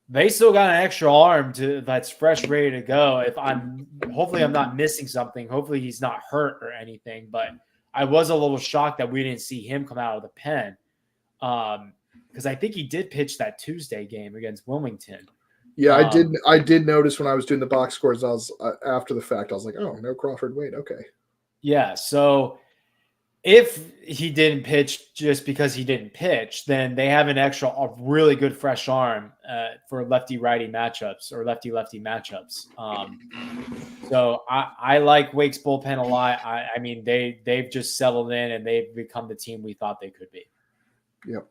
they still got an extra arm that's fresh, ready to go. Hopefully I'm not missing something. Hopefully he's not hurt or anything, but I was a little shocked that we didn't see him come out of the pen. Because I think he did pitch that Tuesday game against Wilmington. Yeah, I did notice when I was doing the box scores, I was after the fact, I was like, oh, no Crawford Wade. Okay. Yeah. So if he didn't pitch just because he didn't pitch, then they have a really good fresh arm for lefty-righty matchups or lefty-lefty matchups. So I like Wake's bullpen a lot. I mean, they've just settled in and they've become the team we thought they could be. Yep.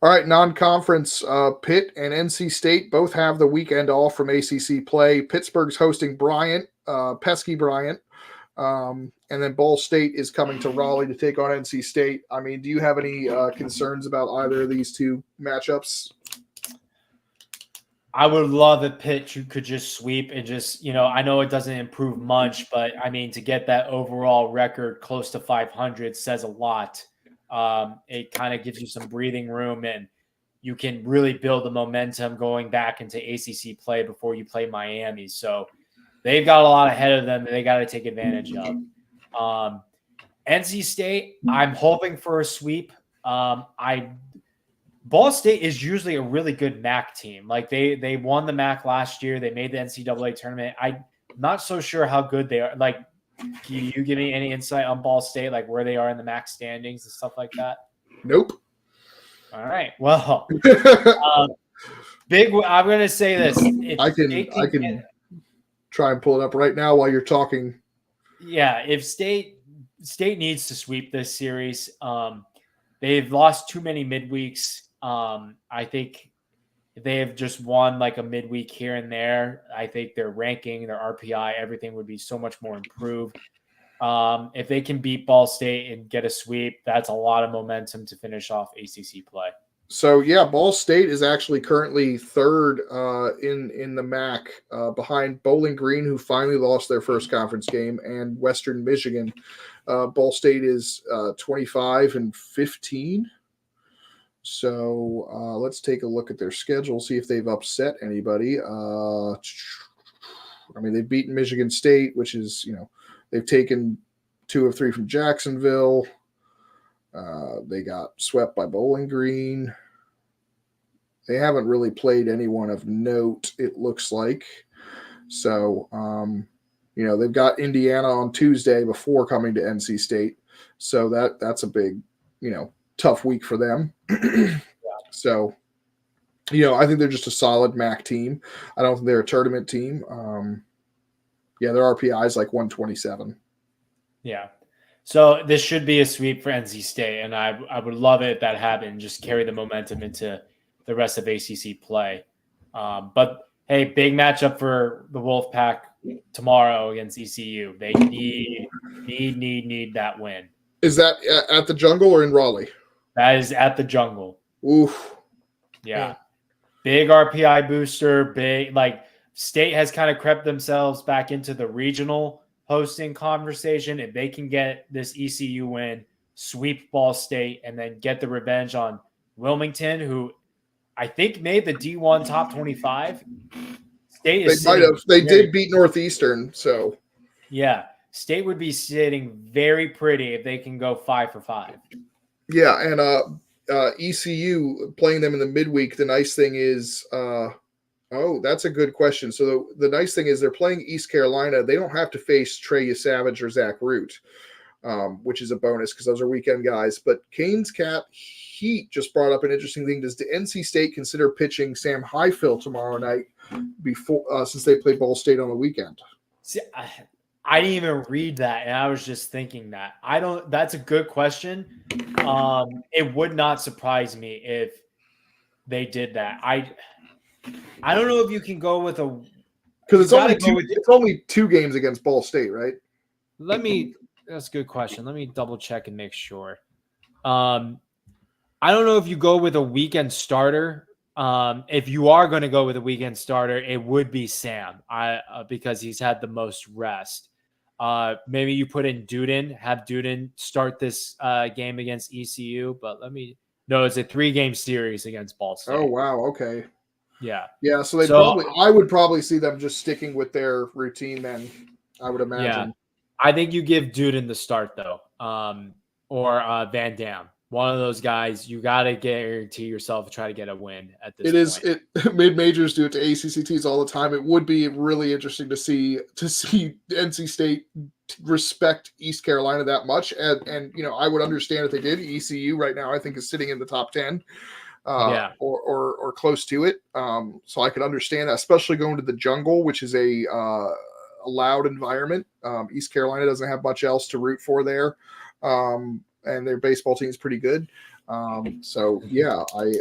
All right, non-conference, Pitt and NC State both have the weekend off from ACC play. Pittsburgh's hosting Bryant, pesky Bryant. And then Ball State is coming to Raleigh to take on NC State. I mean, do you have any concerns about either of these 2 matchups? I would love if Pitt could just sweep and just, I know it doesn't improve much, but I mean, to get that overall record close to 500 says a lot. It kind of gives you some breathing room and you can really build the momentum going back into ACC play before you play Miami. So they've got a lot ahead of them that they got to take advantage of. NC State, I'm hoping for a sweep. Ball State is usually a really good MAC team. Like they won the MAC last year. They made the NCAA tournament. I'm not so sure how good they are. Like, can you give me any insight on Ball State, like where they are in the MAC standings and stuff like that? Nope. All right. Well, I'm going to say this. I can try and pull it up right now while you're talking. Yeah, if State needs to sweep this series, they've lost too many midweeks. I think if they have just won like a midweek here and there, I think their ranking, their RPI, everything would be so much more improved. If they can beat Ball State and get a sweep, that's a lot of momentum to finish off ACC play. So, yeah, Ball State is actually currently 3rd in the MAC behind Bowling Green, who finally lost their first conference game, and Western Michigan. Ball State is 25-15. So let's take a look at their schedule, see if they've upset anybody. I mean, they've beaten Michigan State, which is, they've taken 2 of 3 from Jacksonville. They got swept by Bowling Green. They haven't really played anyone of note, it looks like. So, they've got Indiana on Tuesday before coming to NC State. So that's a big, tough week for them. So, I think they're just a solid MAC team. I don't think they're a tournament team. Their RPI is like 127. Yeah. So this should be a sweep for NC State, and I would love it if that happened. Just carry the momentum into the rest of ACC play. But hey, big matchup for the Wolfpack tomorrow against ECU. They need that win. Is that at the Jungle or in Raleigh? That is at the Jungle. Oof. Yeah. Big RPI booster. Big, like, State has kind of crept themselves back into the regional hosting conversation. If they can get this ECU win, sweep Ball State, and then get the revenge on Wilmington, who I think made the D1 top 25. State is They did beat Northeastern, so yeah. State would be sitting very pretty if they can go 5 for 5. Yeah, and ECU playing them in the midweek. The nice thing is, that's a good question. So the nice thing is they're playing East Carolina. They don't have to face Trey Savage or Zach Root, which is a bonus because those are weekend guys. But Canes Cat Heat just brought up an interesting thing. Does the NC State consider pitching Sam Highfill tomorrow night before since they play Ball State on the weekend? See, I didn't even read that, and I was just thinking that. That's a good question. It would not surprise me if they did that. I don't know if you can go with because it's only 2 games against Ball State, right? That's a good question. Let me double check and make sure. I don't know if you go with a weekend starter. If you are going to go with a weekend starter, it would be Sam, because he's had the most rest. Maybe you put in Duden, have Duden start this game against ECU, but no, it's a 3-game series against Ball State. Oh, wow. Okay. Yeah. Yeah. So I would probably see them just sticking with their routine then, I would imagine. Yeah. I think you give Duden the start though. Or Van Dam. One of those guys, you got to guarantee yourself to try to get a win at this point. Mid-majors do it to ACCTs all the time. It would be really interesting to see NC State respect East Carolina that much. And I would understand if they did. ECU right now, I think, is sitting in the top 10 or close to it. So I could understand that, especially going to the Jungle, which is a loud environment. East Carolina doesn't have much else to root for there. And their baseball team is pretty good. So yeah, I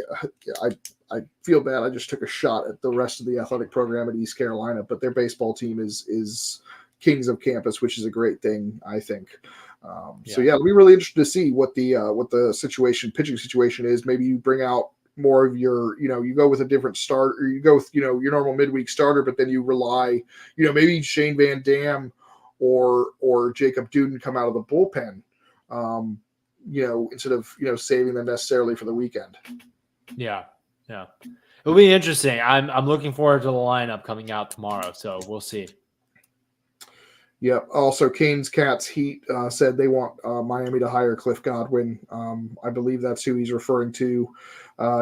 feel bad. I just took a shot at the rest of the athletic program at East Carolina, but their baseball team is kings of campus, which is a great thing, I think. So yeah, it'll be really interesting to see what the pitching situation is. Maybe you bring out more of your, you go with a different start, or you go with, your normal midweek starter, but then you rely, maybe Shane Van Dam or Jacob Duden come out of the bullpen. Instead of, saving them necessarily for the weekend. Yeah. Yeah. It'll be interesting. I'm looking forward to the lineup coming out tomorrow. So we'll see. Yeah. Also, Canes Cats Heat said they want Miami to hire Cliff Godwin. I believe that's who he's referring to.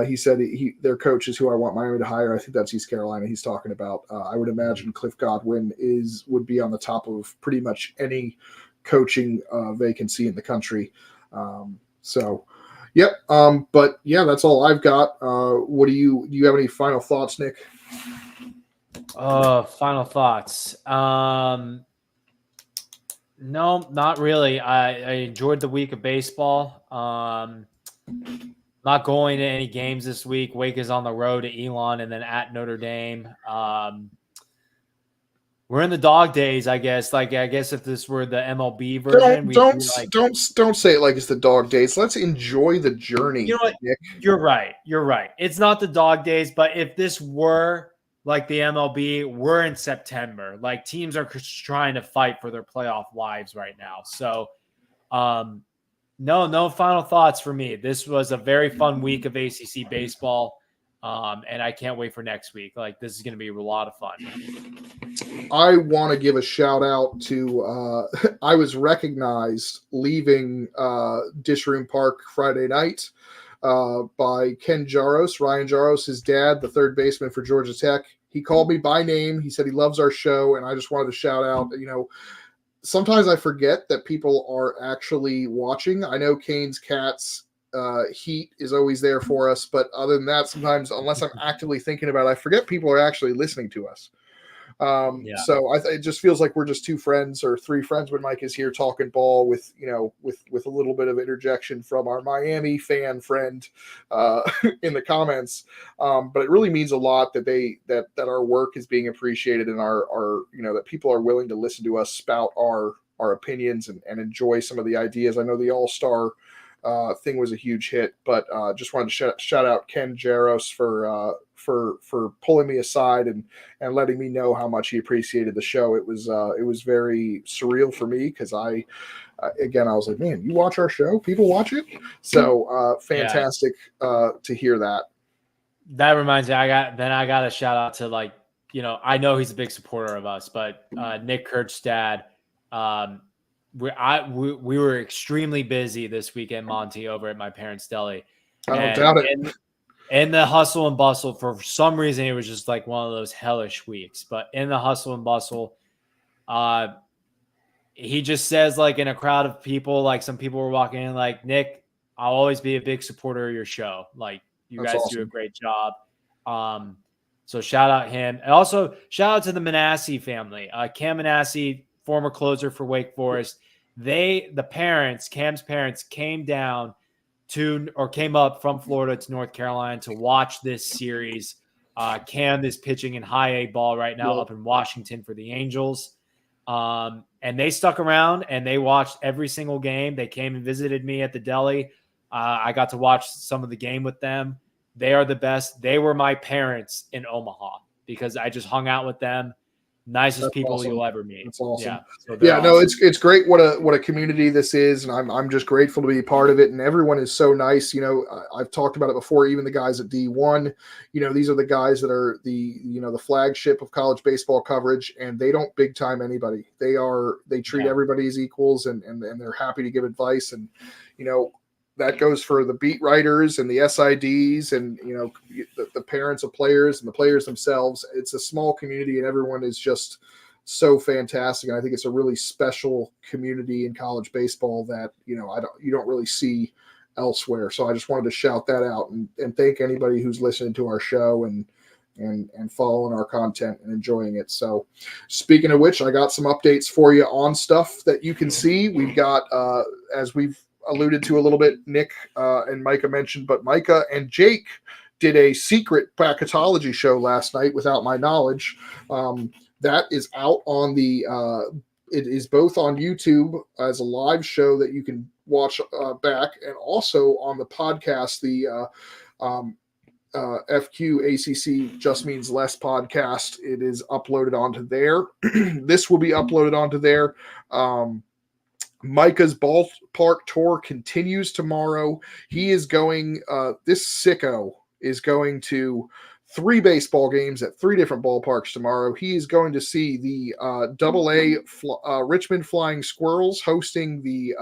He said their coach is who I want Miami to hire. I think that's East Carolina he's talking about. I would imagine Cliff Godwin would be on the top of pretty much any coaching vacancy in the country. Yep. But yeah, that's all I've got. Do you have any final thoughts, Nick? Final thoughts. No, not really. I enjoyed the week of baseball. Not going to any games this week. Wake is on the road to Elon and then at Notre Dame. We're in the dog days, I guess. I guess if this were the MLB version, don't say it like it's the dog days. Let's enjoy the journey. You know what? Nick. You're right. It's not the dog days, but if this were like the MLB, we're in September. Like, teams are trying to fight for their playoff lives right now. So, no final thoughts for me. This was a very fun week of ACC baseball. And I can't wait for next week. Like, this is going to be a lot of fun. I want to give a shout out to, I was recognized leaving Dish Room Park Friday night by Ken Jaros, Ryan Jaros, his dad, the third baseman for Georgia Tech. He called me by name. He said he loves our show, and I just wanted to shout out, sometimes I forget that people are actually watching. I know Canes Cats Heat is always there for us, but other than that, sometimes unless I'm actively thinking about it, I forget people are actually listening to us. So it just feels like we're just two friends or three friends when Mike is here talking ball with a little bit of interjection from our Miami fan friend in the comments. But it really means a lot that that our work is being appreciated and our that people are willing to listen to us spout our opinions and enjoy some of the ideas. I know the All-Star thing was a huge hit, but just wanted to shout out Ken Jaros for pulling me aside and letting me know how much he appreciated the show. It was very surreal for me because I was like, man, you watch our show? People watch it? So fantastic to hear that. That reminds me, I got a shout out to I know he's a big supporter of us, but Nick Kurt's dad. We were extremely busy this weekend, Monty, over at my parents' deli. I don't doubt it. In the hustle and bustle, for some reason, it was just like one of those hellish weeks. But in the hustle and bustle, he just says, like, in a crowd of people, like some people were walking in, like, Nick, I'll always be a big supporter of your show. Like, you guys do a great job. So shout out him. And also shout out to the Manassi family. Cam Manassi, former closer for Wake Forest. Cam's parents came up from Florida to North Carolina to watch this series. Cam is pitching in high A ball right now up in Washington for the Angels. And they stuck around and they watched every single game. They came and visited me at the deli. I got to watch some of the game with them. They are the best. They were my parents in Omaha because I just hung out with them. Nicest people you'll ever meet. That's awesome. Yeah, no, it's great what a community this is, and I'm just grateful to be part of it. And everyone is so nice. I've talked about it before. Even the guys at D1, these are the guys that are the flagship of college baseball coverage, and they don't big time anybody. They treat everybody as equals, and they're happy to give advice. And that goes for the beat writers and the SIDs and, the parents of players and the players themselves. It's a small community and everyone is just so fantastic. And I think it's a really special community in college baseball that, you don't really see elsewhere. So I just wanted to shout that out and thank anybody who's listening to our show and following our content and enjoying it. So speaking of which, I got some updates for you on stuff that you can see. We've got, as we've alluded to a little bit, Nick and Micah mentioned, but Micah and Jake did a secret bracketology show last night without my knowledge. That is out on it is both on YouTube as a live show that you can watch back, and also on the podcast, the FQ ACC Just Means Less podcast. It is uploaded onto there. This will be uploaded onto there. Micah's ballpark tour continues tomorrow. He is going, this sicko is going to 3 baseball games at 3 different ballparks tomorrow. He is going to see the AA Richmond Flying Squirrels hosting the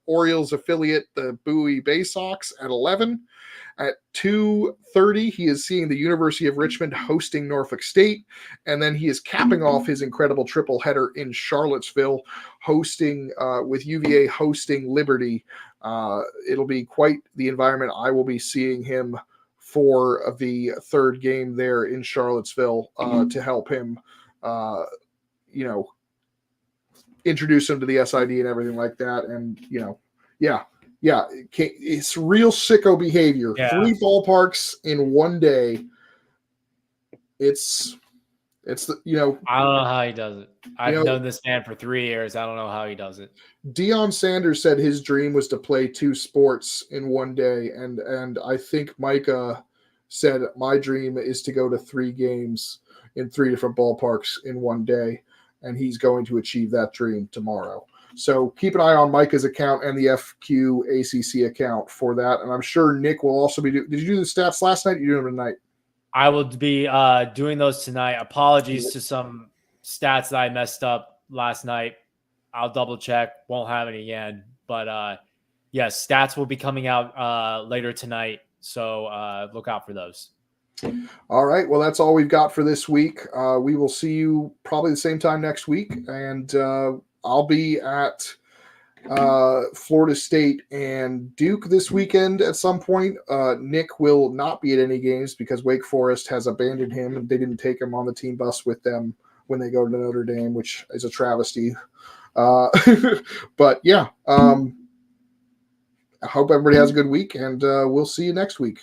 Orioles affiliate, the Bowie Bay Sox, at 11. At 2:30, he is seeing the University of Richmond hosting Norfolk State, and then he is capping off his incredible triple header in Charlottesville, hosting with UVA hosting Liberty. It'll be quite the environment. I will be seeing him for the 3rd game there in Charlottesville to help him, introduce him to the SID and everything like that, and it's real sicko behavior. 3 ballparks in one day. It's the I don't know how he does it. I've known this man for 3 years. I don't know how he does it. Deion Sanders said his dream was to play 2 sports in one day, and I think Micah said my dream is to go to 3 games in 3 different ballparks in one day, and he's going to achieve that dream tomorrow. So keep an eye on Micah's account and the FQ ACC account for that. And I'm sure Nick will also be did you do the stats last night? You doing them tonight? I will be doing those tonight. Apologies to some stats that I messed up last night. I'll double check. Won't have it again. But yes, stats will be coming out later tonight. So look out for those. All right. Well, that's all we've got for this week. We will see you probably the same time next week. And I'll be at Florida State and Duke this weekend at some point. Nick will not be at any games because Wake Forest has abandoned him and they didn't take him on the team bus with them when they go to Notre Dame, which is a travesty. But yeah, I hope everybody has a good week, and we'll see you next week.